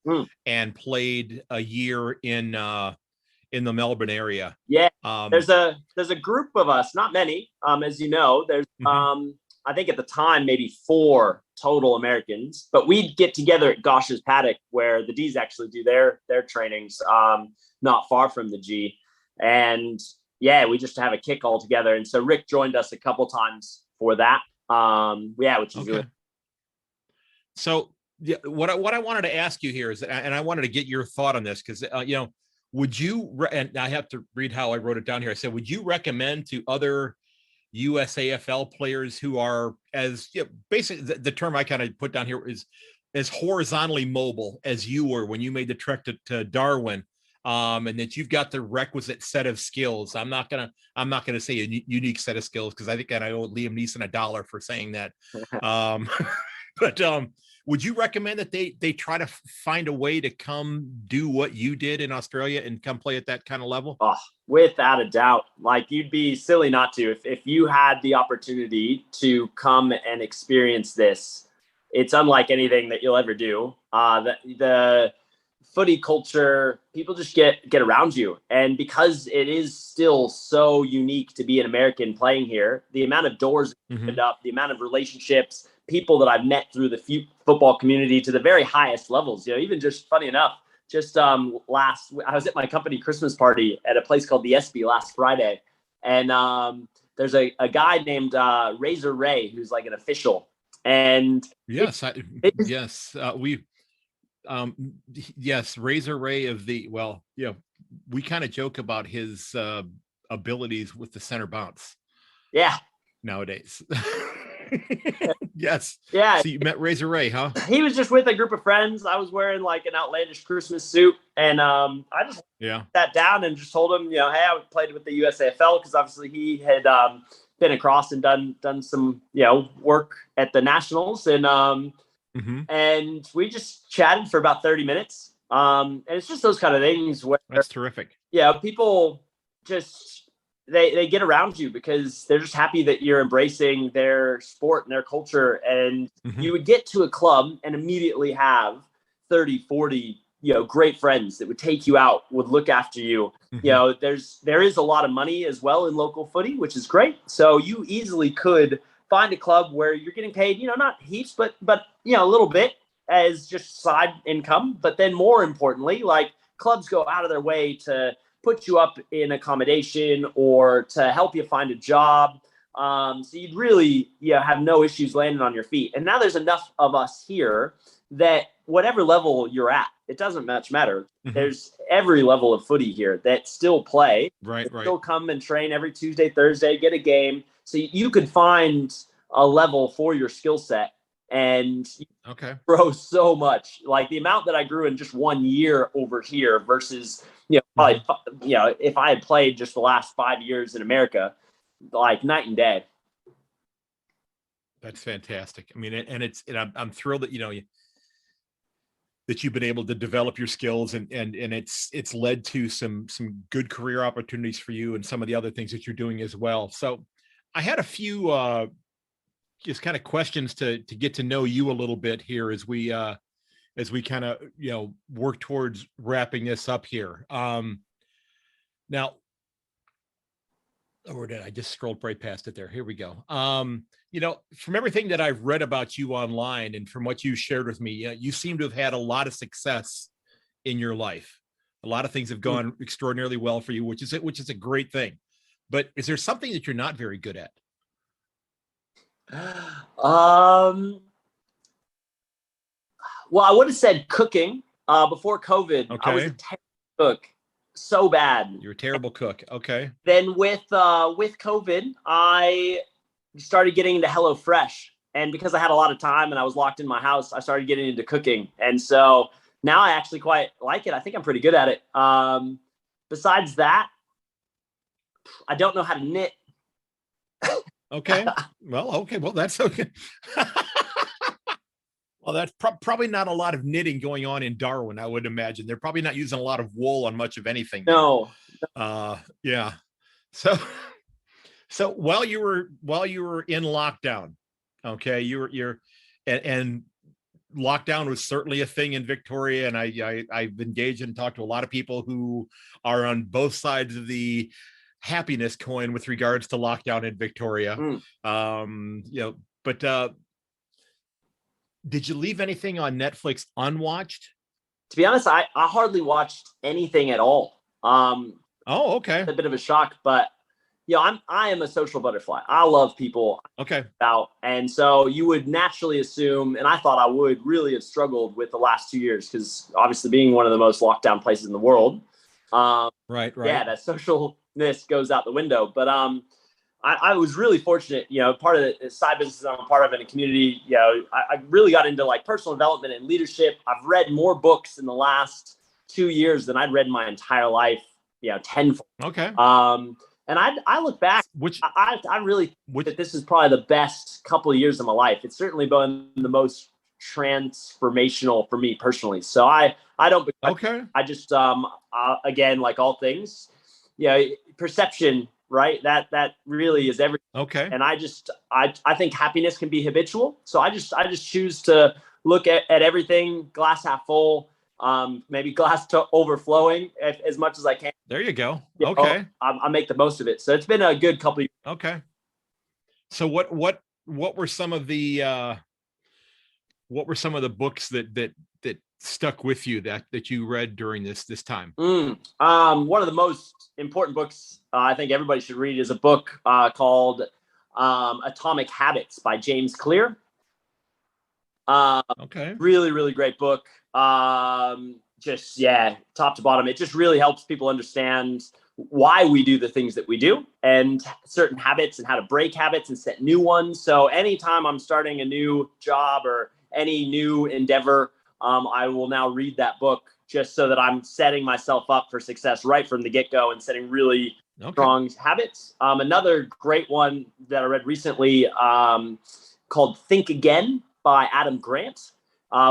and played a year in the Melbourne area. Yeah. There's a group of us, not many, as you know. There's I think at the time maybe 4 total Americans, but we'd get together at Gosh's Paddock where the D's actually do their trainings, not far from the G. And yeah, we just have a kick all together. And so Rick joined us a couple times for that. Which is really. So yeah, what I wanted to ask you here is, and I wanted to get your thought on this, because would you, and I have to read how I wrote it down here. I said, would you recommend to other USAFL players who are basically the term I kind of put down here is as horizontally mobile as you were when you made the trek to Darwin, and that you've got the requisite set of skills. I'm not gonna say a unique set of skills, because I think that I owe Liam Neeson $1 for saying that. But would you recommend that they try to find a way to come do what you did in Australia and come play at that kind of level? Oh, without a doubt. Like, you'd be silly not to. If you had the opportunity to come and experience this, it's unlike anything that you'll ever do. The footy culture, people just get around you. And because it is still so unique to be an American playing here, the amount of doors opened up, the amount of relationships, people that I've met through the football community to the very highest levels, even just funny enough, I was at my company Christmas party at a place called the SB last Friday. And there's a guy named Razor Ray, who's like an official. And yes, Razor Ray of the, we kind of joke about his abilities with the center bounce. Yeah. Nowadays. Yes. Yeah. So you met Razor Ray, huh? He was just with a group of friends. I was wearing like an outlandish Christmas suit, and I just sat down and just told him, hey, I played with the USAFL, because obviously he had been across and done some work at the Nationals, and and we just chatted for about 30 minutes. And it's just those kind of things where that's terrific. Yeah, people just they get around you because they're just happy that you're embracing their sport and their culture. And you would get to a club and immediately have 30, 40, great friends that would take you out, would look after you. There is a lot of money as well in local footy, which is great. So you easily could find a club where you're getting paid, not heaps, but a little bit as just side income. But then more importantly, like, clubs go out of their way to put you up in accommodation or to help you find a job. So you'd really have no issues landing on your feet. And now there's enough of us here that whatever level you're at, it doesn't much matter. There's every level of footy here that still play. Right. Still come and train every Tuesday, Thursday, get a game. So you could find a level for your skill set and grow so much. Like, the amount that I grew in just 1 year over here versus, probably, if I had played just the last 5 years in America, like night and day. That's fantastic. I mean, and I'm thrilled that, that you've been able to develop your skills and it's led to some good career opportunities for you and some of the other things that you're doing as well. So I had a few just kind of questions to get to know you a little bit here as we kind of work towards wrapping this up here. Now, or did I just scrolled right past it there? Here we go. From everything that I've read about you online and from what you shared with me, you seem to have had a lot of success in your life. A lot of things have gone extraordinarily well for you, which is a great thing. But is there something that you're not very good at? Well, I would have said cooking. Before COVID, I was a terrible cook. so bad. You're a terrible cook. Okay. Then with COVID, I started getting into HelloFresh. And because I had a lot of time and I was locked in my house, I started getting into cooking. And so now I actually quite like it. I think I'm pretty good at it. Besides that, I don't know how to knit. Okay. Well, that's okay. Well, that's probably not a lot of knitting going on in Darwin, I would imagine. They're probably not using a lot of wool on much of anything there. No. Yeah. So while you were in lockdown, okay, and lockdown was certainly a thing in Victoria, and I've engaged and talked to a lot of people who are on both sides of the happiness coin with regards to lockdown in Victoria. But did you leave anything on Netflix unwatched? To be honest, I hardly watched anything at all. Oh, okay. A bit of a shock, but I am a social butterfly. I love people. Okay. And so you would naturally assume, and I thought I would really have struggled with the last 2 years because obviously being one of the most locked down places in the world. Right. Yeah, that socialness goes out the window. But I was really fortunate, part of the side business I'm a part of in a community, I really got into like personal development and leadership. I've read more books in the last 2 years than I'd read in my entire life, tenfold. Okay. And I look back, I really think that this is probably the best couple of years of my life. It's certainly been the most transformational for me personally. So I don't, okay. I just, again, like all things, perception, right? That really is everything. Okay. And I think happiness can be habitual. So I just choose to look at everything glass half full, maybe glass to overflowing as much as I can. There you go. Okay. I make the most of it. So it's been a good couple of years. Okay. So what were some of the books that stuck with you that you read during this time? One of the most important books I think everybody should read is a book called Atomic Habits by James Clear. Okay. Really, really great book. Just top to bottom. It just really helps people understand why we do the things that we do and certain habits and how to break habits and set new ones. So anytime I'm starting a new job or any new endeavor, I will now read that book just so that I'm setting myself up for success right from the get-go and setting really strong habits. Another great one that I read recently called Think Again by Adam Grant,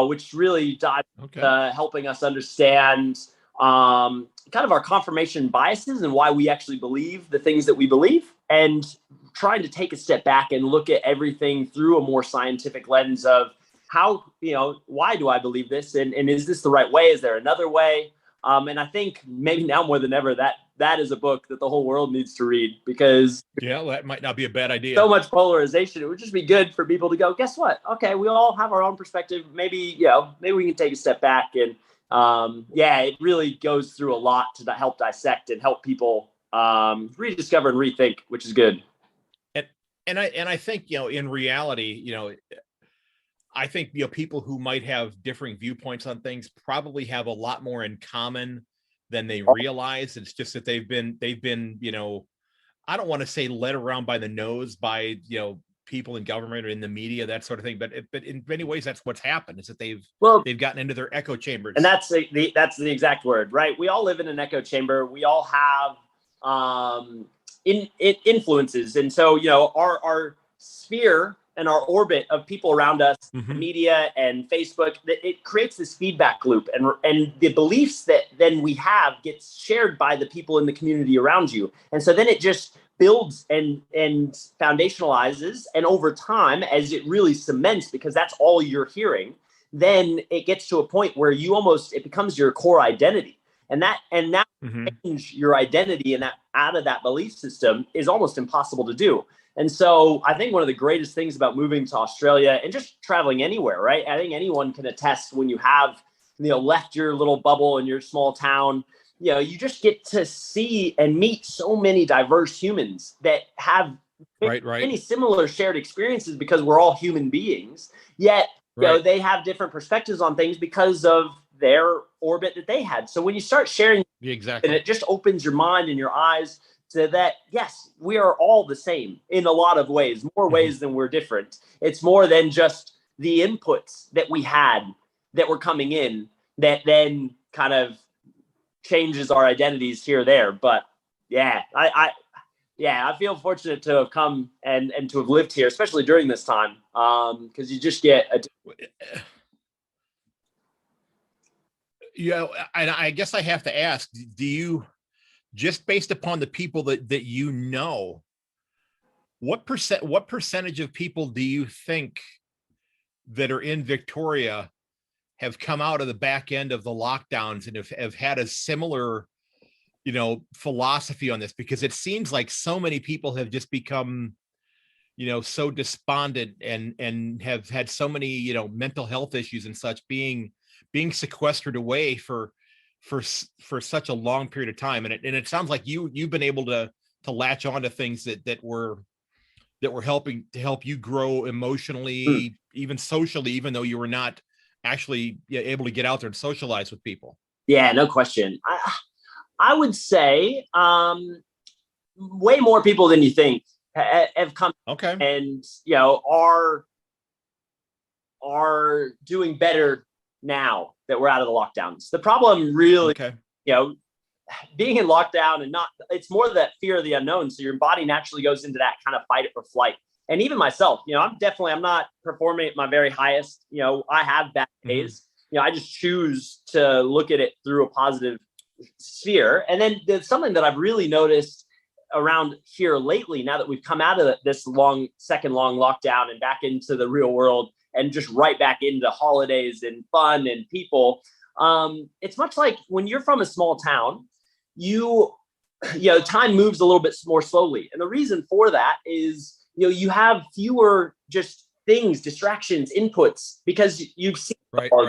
which really dives into helping us understand kind of our confirmation biases and why we actually believe the things that we believe, and trying to take a step back and look at everything through a more scientific lens of how, why do I believe this? And is this the right way? Is there another way? And I think maybe now more than ever, that is a book that the whole world needs to read, because that might not be a bad idea. So much polarization. It would just be good for people to go, guess what? Okay, we all have our own perspective. Maybe we can take a step back. And it really goes through a lot to help dissect and help people rediscover and rethink, which is good. And I think, in reality, I think, people who might have differing viewpoints on things probably have a lot more in common than they realize. It's just that they've been, I don't want to say led around by the nose by, people in government or in the media, that sort of thing. But in many ways, that's what's happened, is that they've gotten into their echo chambers. And that's the exact word, right? We all live in an echo chamber. We all have influences. And so, our sphere and our orbit of people around us, media and Facebook, it creates this feedback loop, and the beliefs that then we have gets shared by the people in the community around you. And so then it just builds and foundationalizes. And over time, as it really cements, because that's all you're hearing, then it gets to a point where it becomes your core identity. And now change your identity and that out of that belief system is almost impossible to do. And so I think one of the greatest things about moving to Australia and just traveling anywhere, right? I think anyone can attest when you have, left your little bubble in your small town, you just get to see and meet so many diverse humans that have many similar shared experiences, because we're all human beings. Yet, they have different perspectives on things because of their orbit that they had. So when you start sharing, Exactly, and it just opens your mind and your eyes to that, yes, we are all the same in a lot of ways, more ways than we're different. It's more than just the inputs that we had that were coming in that then kind of changes our identities here or there. But yeah, I feel fortunate to have come and to have lived here, especially during this time, because you just get yeah. And I guess I have to ask, do you, just based upon the people that you know, what percentage of people do you think that are in Victoria have come out of the back end of the lockdowns and have had a similar, philosophy on this? Because it seems like so many people have just become, so despondent and have had so many, mental health issues and such, being sequestered away for such a long period of time. And it sounds like you've been able to latch on to things that were helping to help you grow emotionally, even socially, even though you were not actually able to get out there and socialize with people. Yeah, no question. I would say way more people than you think have come and are doing better now that we're out of the lockdowns. The problem really, being in lockdown and it's more that fear of the unknown. So your body naturally goes into that kind of fight or flight. And even myself, I'm not performing at my very highest. I have bad days. I just choose to look at it through a positive sphere. And then there's something that I've really noticed around here lately, now that we've come out of this second long lockdown and back into the real world and just right back into holidays and fun and people. It's much like when you're from a small town, time moves a little bit more slowly. And the reason for that is, you have fewer just things, distractions, inputs, because you've seen,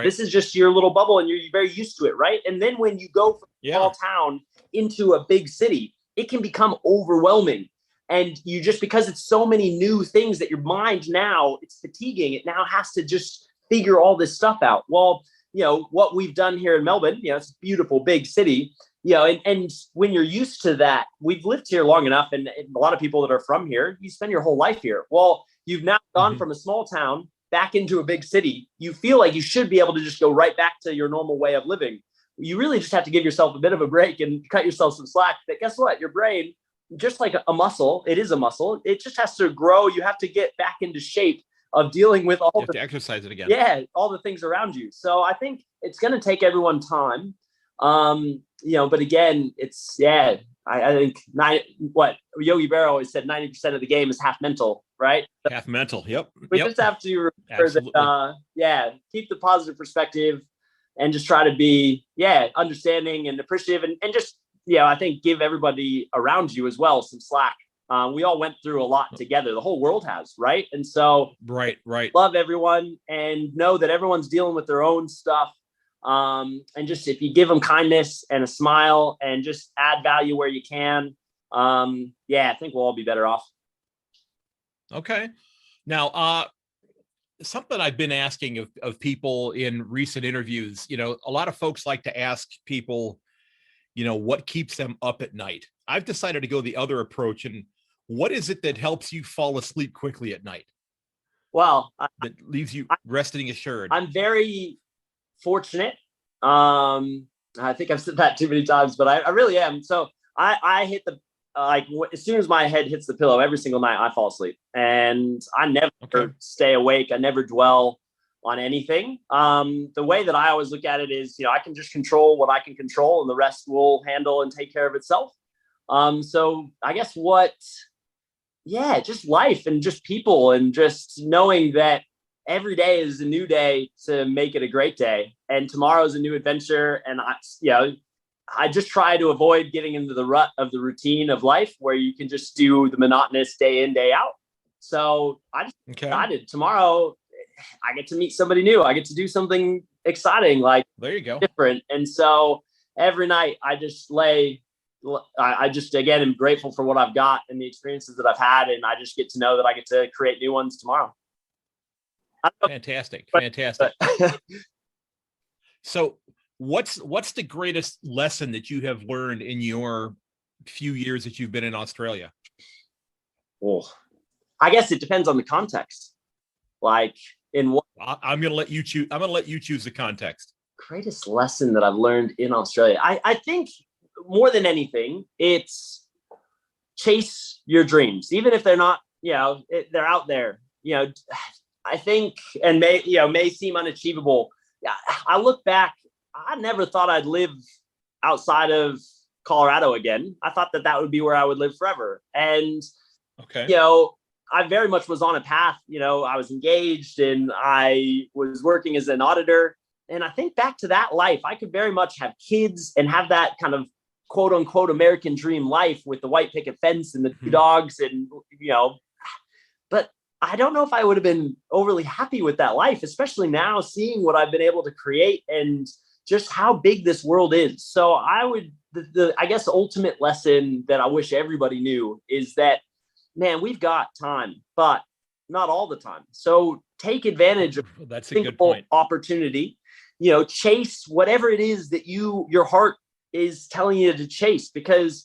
this is just your little bubble and you're very used to it. Right. And then when you go from a small town into a big city, it can become overwhelming. And because it's so many new things that your mind now, it's fatiguing. It now has to just figure all this stuff out. Well, what we've done here in Melbourne, it's a beautiful big city, and when you're used to that, we've lived here long enough. And a lot of people that are from here, you spend your whole life here. Well, you've now gone from a small town back into a big city. You feel like you should be able to just go right back to your normal way of living. You really just have to give yourself a bit of a break and cut yourself some slack. But guess what? Your brain, just like a muscle, it is a muscle. It just has to grow. You have to get back into shape of dealing with all to exercise it again. Yeah, all the things around you. So I think it's going to take everyone time. But again, it's I think what Yogi Berra always said, 90% of the game is half mental, right? Half mental. Yep. We just have to remember that, keep the positive perspective and just try to be, understanding and appreciative and just, I think give everybody around you as well some slack. We all went through a lot together. The whole world has, right? And so right. Love everyone and know that everyone's dealing with their own stuff. And just, if you give them kindness and a smile and just add value where you can, I think we'll all be better off. Okay. Now, something I've been asking of people in recent interviews, a lot of folks like to ask people, what keeps them up at night. I've decided to go the other approach. And what is it that helps you fall asleep quickly at night? Well, that leaves you resting assured. I'm very fortunate. I think I've said that too many times, but I really am. So I hit the, as soon as my head hits the pillow every single night, I fall asleep, and I never stay awake. I never dwell on anything. The way that I always look at it is, I can just control what I can control and the rest will handle and take care of itself. So I guess just life and just people and just knowing that every day is a new day to make it a great day. And tomorrow's a new adventure. And I just try to avoid getting into the rut of the routine of life where you can just do the monotonous day in, day out. So I just decided tomorrow I get to meet somebody new. I get to do something exciting, there you go, different. And so every night I just again, am grateful for what I've got and the experiences that I've had. And I just get to know that I get to create new ones tomorrow. Fantastic. So what's the greatest lesson that you have learned in your few years that you've been in Australia? Well, I guess it depends on the context. Like in what I'm going to let you choose. I'm going to let you choose the context. greatest lesson that I've learned in Australia. I think more than anything, it's chase your dreams, even if they're not, they're out there. I think, and may seem unachievable. Yeah, I look back, I never thought I'd live outside of Colorado again. I thought that would be where I would live forever. And, Okay. I very much was on a path. I was engaged and I was working as an auditor. And I think back to that life, I could very much have kids and have that kind of quote unquote American dream life with the white picket fence and the two dogs and, but I don't know if I would have been overly happy with that life, especially now seeing what I've been able to create and just how big this world is. So I would, I guess, the ultimate lesson that I wish everybody knew is that, man, we've got time, but not all the time. So take advantage of that's a good point. Opportunity, chase whatever it is that your heart is telling you to chase, because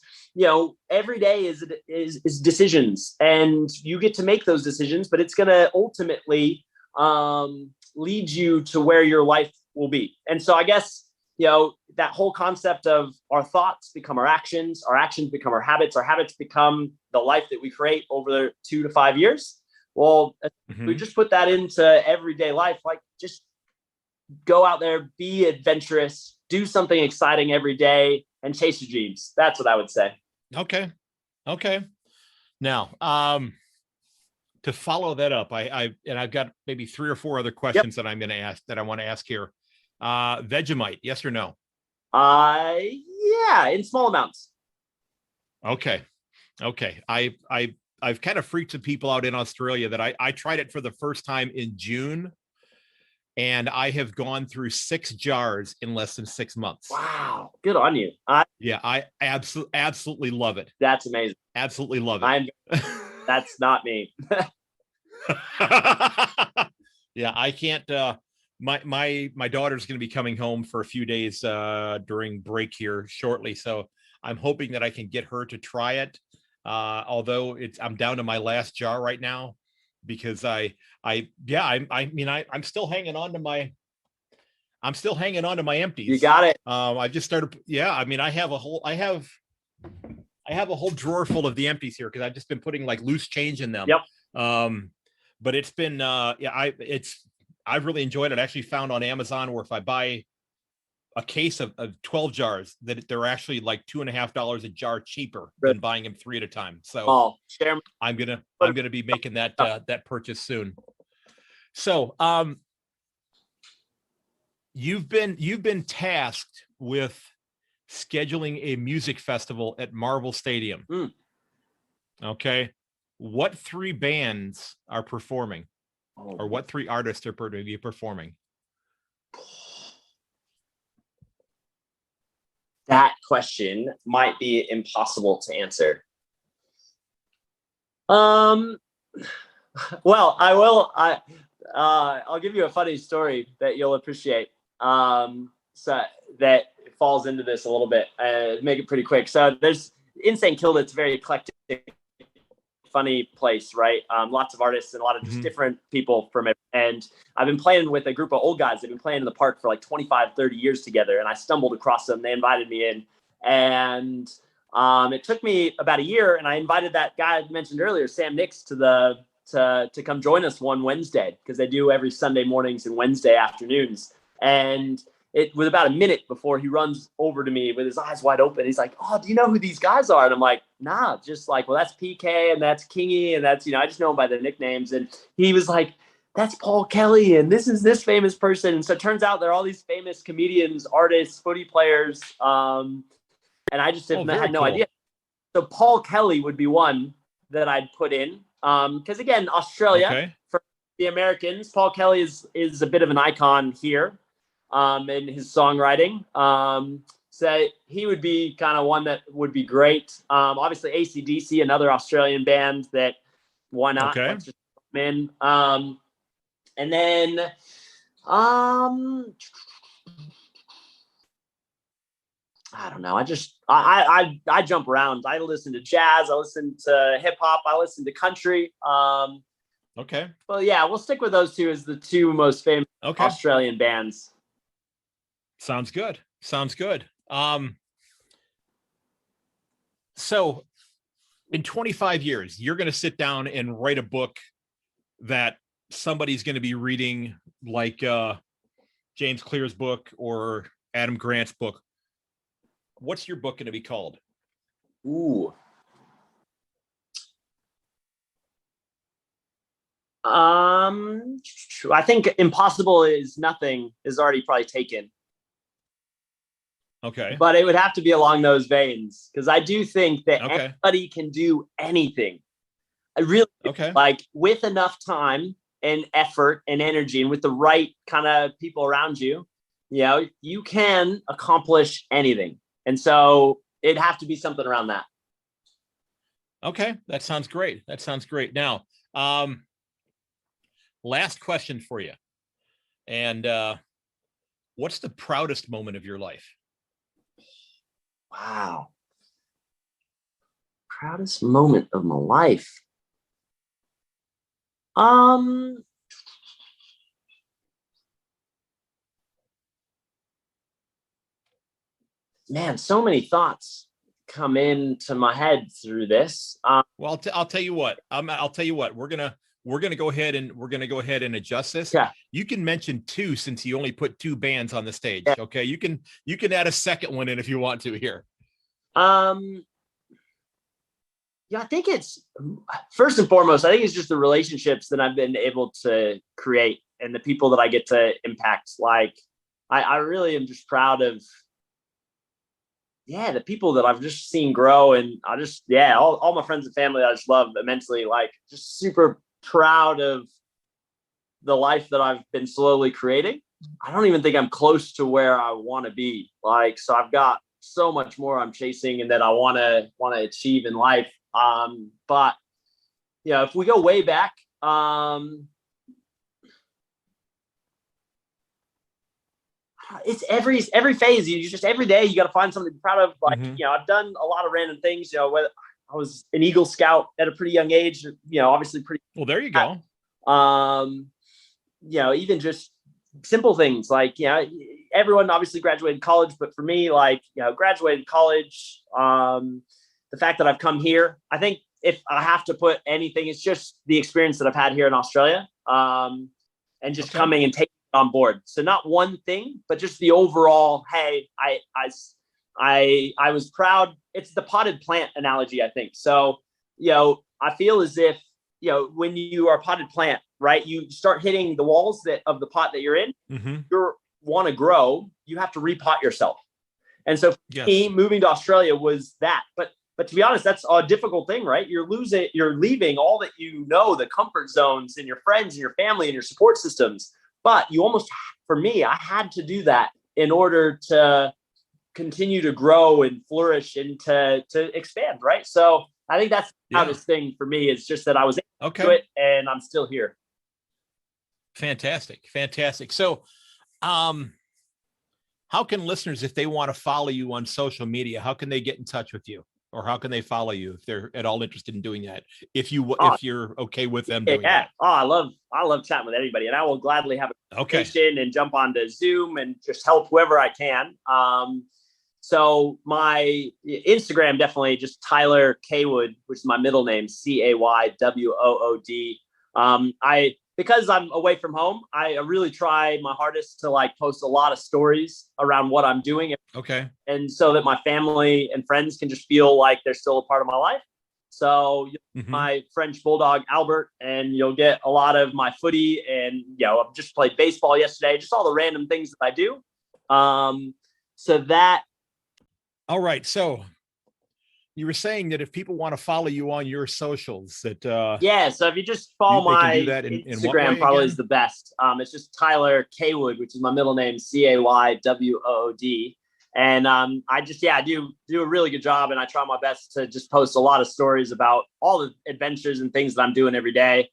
every day is decisions and you get to make those decisions, but it's going to ultimately lead you to where your life will be. And so I guess that whole concept of our thoughts become our actions become our habits become the life that we create over the 2 to 5 years. Well, we just put that into everyday life, like just go out there, be adventurous, do something exciting every day, and chase your dreams. That's what I would say. Okay. Now, to follow that up, I've got maybe 3 or 4 other questions that I'm going to ask, that I want to ask here. Vegemite, yes or no? Yeah, in small amounts. Okay. I've kind of freaked some people out in Australia that I tried it for the first time in June, and I have gone through 6 jars in less than 6 months. Wow, good on you. I absolutely love it. That's amazing. Absolutely love it. That's not me. Yeah, I can't. My daughter's going to be coming home for a few days during break here shortly, so I'm hoping that I can get her to try it. Although I'm down to my last jar right now, because I'm still hanging on to my empties. You got it. I just started. Yeah, I have a whole drawer full of the empties here because I've just been putting like loose change in them. Yep. But it's been I've really enjoyed it. I actually found on Amazon where if I buy a case of 12 jars, that they're actually like $2.50 a jar cheaper than buying them 3 at a time. So I'm gonna be making that purchase soon. So you've been tasked with scheduling a music festival at Marvel Stadium. Okay, what 3 bands are performing, or what 3 artists are going to be performing? That question might be impossible to answer. Well, I'll give you a funny story that you'll appreciate. So that falls into this a little bit. Make it pretty quick. So there's in St. Kilda, it's very eclectic, funny place, right? Lots of artists and a lot of just different people from it. And I've been playing with a group of old guys. They've been playing in the park for like 25, 30 years together. And I stumbled across them. They invited me in. And it took me about a year. And I invited that guy I mentioned earlier, Sam Nix, to come join us one Wednesday, because they do every Sunday mornings and Wednesday afternoons. And it was about a minute before he runs over to me with his eyes wide open. He's like, "Oh, do you know who these guys are?" And I'm like, "Nah, just like, well, that's PK and that's Kingy and that's, I just know them by their nicknames." And he was like, "That's Paul Kelly and this is this famous person." And so it turns out they're all these famous comedians, artists, footy players. And I just had no idea. So Paul Kelly would be one that I'd put in. Because again, Australia, for the Americans, Paul Kelly is a bit of an icon here. In his songwriting. So he would be kind of one that would be great. Obviously AC/DC, another Australian band that why not? Okay. Let's just put them in. And then I don't know. I jump around. I listen to jazz. I listen to hip hop. I listen to country. Okay. Well, yeah, we'll stick with those two as the two most famous Okay. Australian bands. Sounds good. Sounds good. So in 25 years, you're going to sit down and write a book that somebody's going to be reading, like James Clear's book or Adam Grant's book. What's your book going to be called? Ooh. I think Impossible is Nothing is already probably taken. Okay. But it would have to be along those veins, because I do think that Okay. anybody can do anything. I really like, with enough time and effort and energy, and with the right kind of people around you, you know, you can accomplish anything. And so it'd have to be something around that. Okay. That sounds great. That sounds great. Now, last question for you. And what's the proudest moment of your life? Wow. Proudest moment of my life. Man, so many thoughts come into my head through this. Well, I'll tell you what. I'll tell you what. We're gonna go ahead and adjust this. Yeah. You can mention two, since you only put two bands on the stage. Yeah. Okay. You can add a second one in if you want to here. Yeah, I think it's, first and foremost, I think it's just the relationships that I've been able to create and the people that I get to impact. Like, I really am just proud of, the people that I've just seen grow. And I just, all my friends and family I just love immensely. Like, just super proud of the life that I've been slowly creating. I don't even think I'm close to where I want to be. Like, so I've got so much more I'm chasing and that I want to achieve in life. But if we go way back, it's every phase. You just, every day you got to find something to be proud of. Like, I've done a lot of random things. Whether I was an Eagle Scout at a pretty young age, obviously pretty. Well, there you go. Even just simple things like, everyone obviously graduated college, but for me, like, graduated college, the fact that I've come here, I think if I have to put anything, it's just the experience that I've had here in Australia, and just coming and taking it on board. So not one thing, but just the overall, hey, I was proud. It's the potted plant analogy, I think. So, I feel as if, when you are a potted plant, right, you start hitting the walls of the pot that you're in, you want to grow, you have to repot yourself. And so for me, moving to Australia was that. But to be honest, that's a difficult thing, right? You're leaving all that, the comfort zones and your friends and your family and your support systems. But you almost, for me, I had to do that in order to continue to grow and flourish and to expand, right? So I think that's the proudest thing for me, is just that I was able to do it and I'm still here. Fantastic. So, how can listeners, if they want to follow you on social media, how can they get in touch with you? Or how can they follow you if they're at all interested in doing that? If you're okay with them doing that. Oh, I love chatting with anybody, and I will gladly have a conversation and jump onto Zoom and just help whoever I can. So my Instagram, definitely just Tyler Kaywood, which is my middle name, Caywood. Because I'm away from home, I really try my hardest to post a lot of stories around what I'm doing. Okay. And so that my family and friends can just feel like they're still a part of my life. So my French Bulldog, Albert, and you'll get a lot of my footy, and, I've just played baseball yesterday, just all the random things that I do. So that. All right. So you were saying that if people want to follow you on your socials, that so if you just follow my Instagram, probably is the best. It's just Tyler Kaywood, which is my middle name, Caywood. And I just do a really good job, and I try my best to just post a lot of stories about all the adventures and things that I'm doing every day,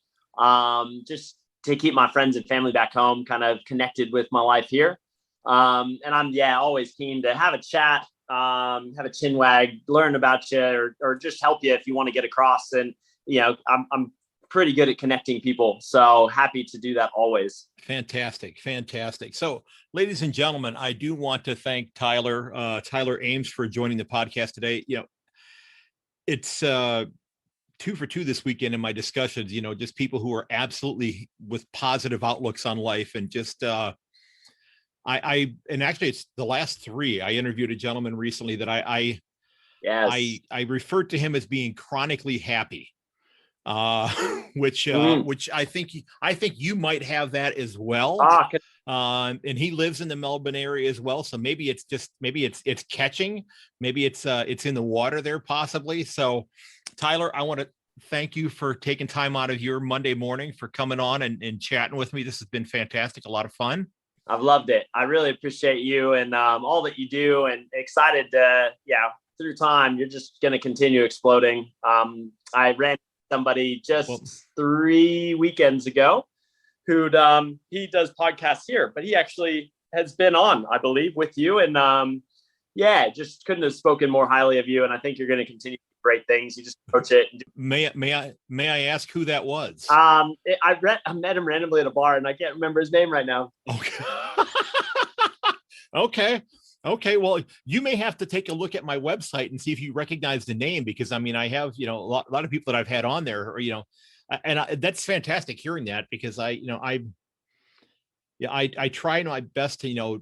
just to keep my friends and family back home kind of connected with my life here. And I'm always keen to have a chat. have a chin wag, learn about you, or just help you if you want to get across. And, I'm pretty good at connecting people. So happy to do that always. Fantastic. So, ladies and gentlemen, I do want to thank Tyler Ames for joining the podcast today. It's 2 for 2 this weekend in my discussions, just people who are absolutely with positive outlooks on life, and just and actually it's the last 3. I interviewed a gentleman recently that I referred to him as being chronically happy, which I think you might have that as well. And he lives in the Melbourne area as well. So maybe it's catching, maybe it's in the water there possibly. So Tyler, I want to thank you for taking time out of your Monday morning for coming on and chatting with me. This has been fantastic. A lot of fun. I've loved it. I really appreciate you and all that you do, and excited to, through time, you're just going to continue exploding. I ran somebody just 3 weekends ago who'd he does podcasts here, but he actually has been on, I believe, with you. And just couldn't have spoken more highly of you. And I think you're going to continue great things. You just approach it. May I ask who that was? I met him randomly at a bar, and I can't remember his name right now. Okay. Okay. Well, you may have to take a look at my website and see if you recognize the name, because I have, a lot of people that I've had on there, that's fantastic hearing that, because I try my best to,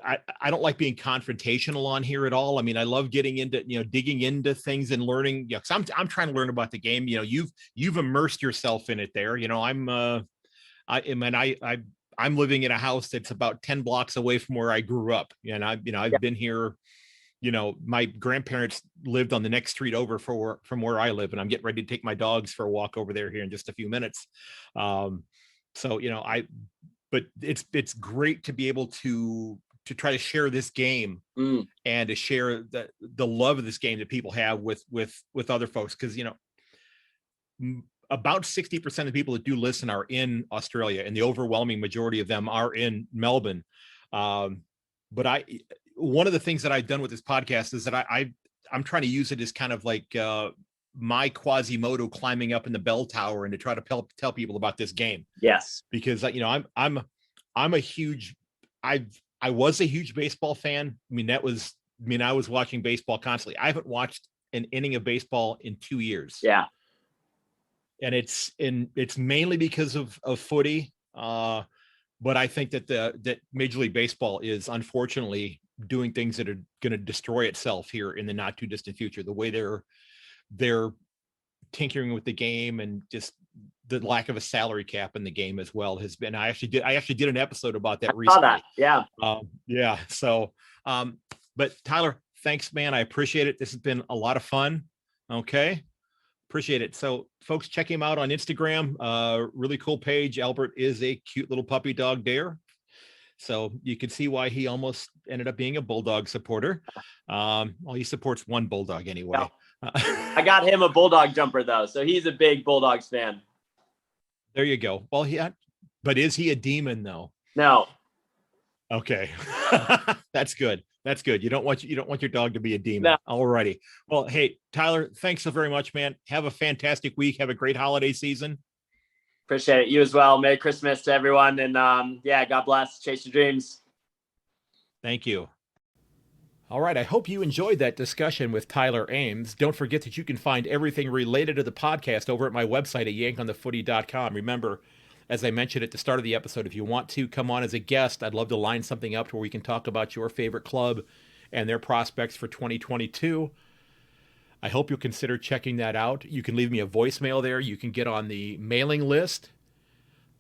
I don't like being confrontational on here at all. I mean, I love getting into, digging into things and learning. Yeah. Cause I'm trying to learn about the game. You've immersed yourself in it there. I'm living in a house that's about 10 blocks away from where I grew up. And I've been here, my grandparents lived on the next street over from where I live, and I'm getting ready to take my dogs for a walk over there here in just a few minutes. But it's great to be able to try to share this game and to share the love of this game that people have with other folks. Cause about 60% of people that do listen are in Australia, and the overwhelming majority of them are in Melbourne. But one of the things that I've done with this podcast is that I'm trying to use it as kind of like my Quasimodo climbing up in the bell tower and to try to tell people about this game. Yes. Because I was a huge baseball fan. I was watching baseball constantly. I haven't watched an inning of baseball in 2 years. Yeah. And it's mainly because of footy. But I think that Major League Baseball is unfortunately doing things that are going to destroy itself here in the not too distant future. The way they're tinkering with the game, and just the lack of a salary cap in the game as well has been. I actually did an episode about that recently. I saw that. Yeah. So, but Tyler, thanks, man. I appreciate it. This has been a lot of fun. Okay. Appreciate it. So folks, check him out on Instagram. Really cool page. Albert is a cute little puppy dog there. So you can see why he almost ended up being a Bulldog supporter. He supports one Bulldog anyway. Yeah. I got him a Bulldog jumper though. So he's a big Bulldogs fan. There you go. Well, but is he a demon though? No. Okay. That's good. That's good. You don't want your dog to be a demon. No. Alrighty. Well, hey, Tyler, thanks so very much, man. Have a fantastic week. Have a great holiday season. Appreciate it. You as well. Merry Christmas to everyone. And God bless. Chase your dreams. Thank you. All right. I hope you enjoyed that discussion with Tyler Ames. Don't forget that you can find everything related to the podcast over at my website at yankonthefooty.com. Remember, as I mentioned at the start of the episode, if you want to come on as a guest, I'd love to line something up to where we can talk about your favorite club and their prospects for 2022. I hope you'll consider checking that out. You can leave me a voicemail there. You can get on the mailing list.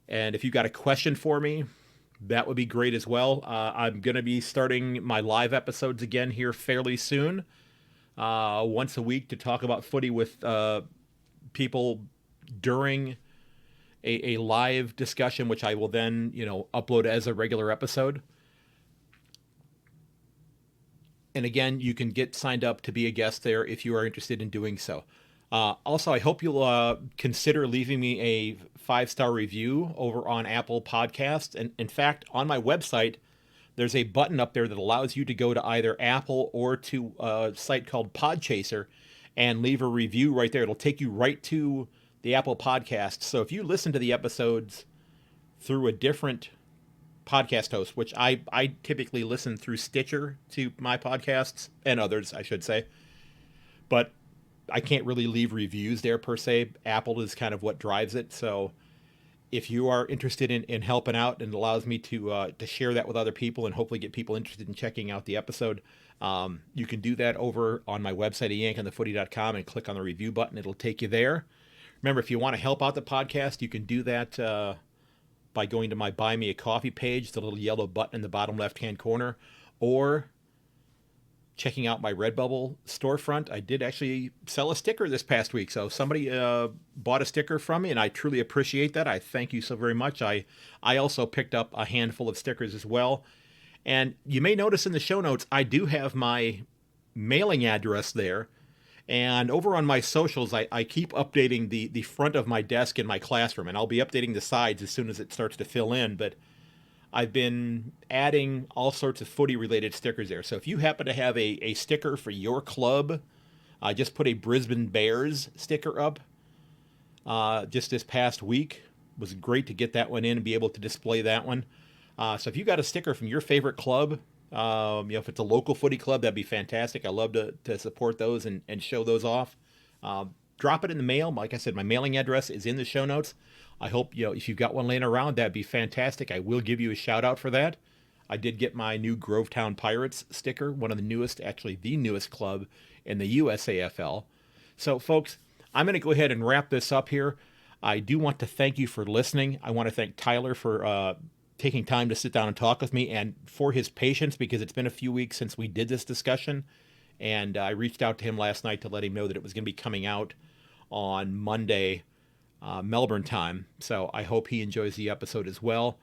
And if you've got a question for me, that would be great as well. I'm going to be starting my live episodes again here fairly soon, once a week, to talk about footy with people during a live discussion, which I will then, upload as a regular episode. And again, you can get signed up to be a guest there if you are interested in doing so. Also, I hope you'll consider leaving me a 5-star review over on Apple Podcasts. And in fact, on my website, there's a button up there that allows you to go to either Apple or to a site called Podchaser and leave a review right there. It'll take you right to the Apple podcast. So if you listen to the episodes through a different podcast host, which I typically listen through Stitcher to my podcasts, and others, I should say, but I can't really leave reviews there per se. Apple is kind of what drives it. So if you are interested in helping out, and it allows me to share that with other people and hopefully get people interested in checking out the episode, you can do that over on my website at yankonthefooty.com and click on the review button. It'll take you there. Remember, if you want to help out the podcast, you can do that by going to my Buy Me a Coffee page, the little yellow button in the bottom left-hand corner, or checking out my Redbubble storefront. I did actually sell a sticker this past week, so somebody bought a sticker from me, and I truly appreciate that. I thank you so very much. I also picked up a handful of stickers as well, and you may notice in the show notes I do have my mailing address there, and over on my socials I keep updating the front of my desk in my classroom, and I'll be updating the sides as soon as it starts to fill in, but I've been adding all sorts of footy-related stickers there. So if you happen to have a sticker for your club, I just put a Brisbane Bears sticker up just this past week. It was great to get that one in and be able to display that one. So if you got a sticker from your favorite club, if it's a local footy club, that'd be fantastic. I love to support those and show those off. Drop it in the mail. Like I said, my mailing address is in the show notes. I hope, if you've got one laying around, that'd be fantastic. I will give you a shout out for that. I did get my new Grovetown Pirates sticker, one of the newest, actually the newest club in the USAFL. So folks, I'm going to go ahead and wrap this up here. I do want to thank you for listening. I want to thank Tyler for taking time to sit down and talk with me, and for his patience, because it's been a few weeks since we did this discussion. And I reached out to him last night to let him know that it was going to be coming out on Monday, Melbourne time. So I hope he enjoys the episode as well.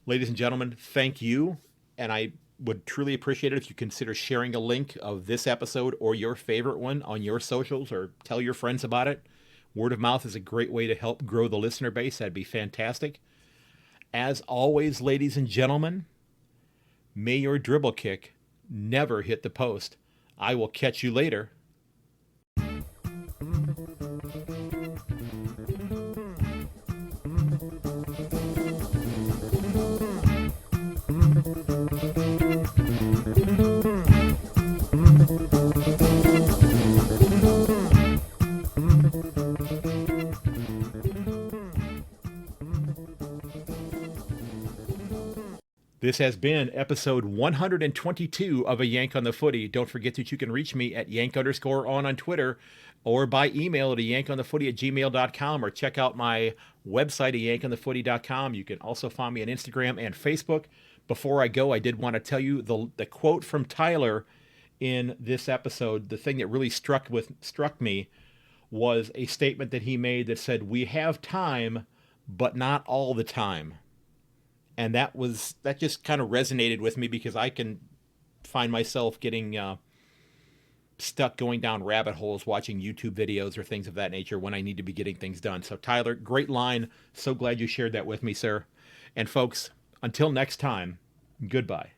Ladies and gentlemen, thank you. And I would truly appreciate it if you consider sharing a link of this episode or your favorite one on your socials, or tell your friends about it. Word of mouth is a great way to help grow the listener base. That'd be fantastic. As always, ladies and gentlemen, may your dribble kick never hit the post. I will catch you later. This has been episode 122 of A Yank on the Footy. Don't forget that you can reach me at Yank_on Twitter, or by email to yankonthefooty@gmail.com, or check out my website at yankonthefooty.com. You can also find me on Instagram and Facebook. Before I go, I did want to tell you the quote from Tyler in this episode. The thing that really struck me was a statement that he made that said, "We have time, but not all the time." And that just kind of resonated with me, because I can find myself getting stuck going down rabbit holes watching YouTube videos or things of that nature when I need to be getting things done. So Tyler, great line. So glad you shared that with me, sir. And folks, until next time, goodbye.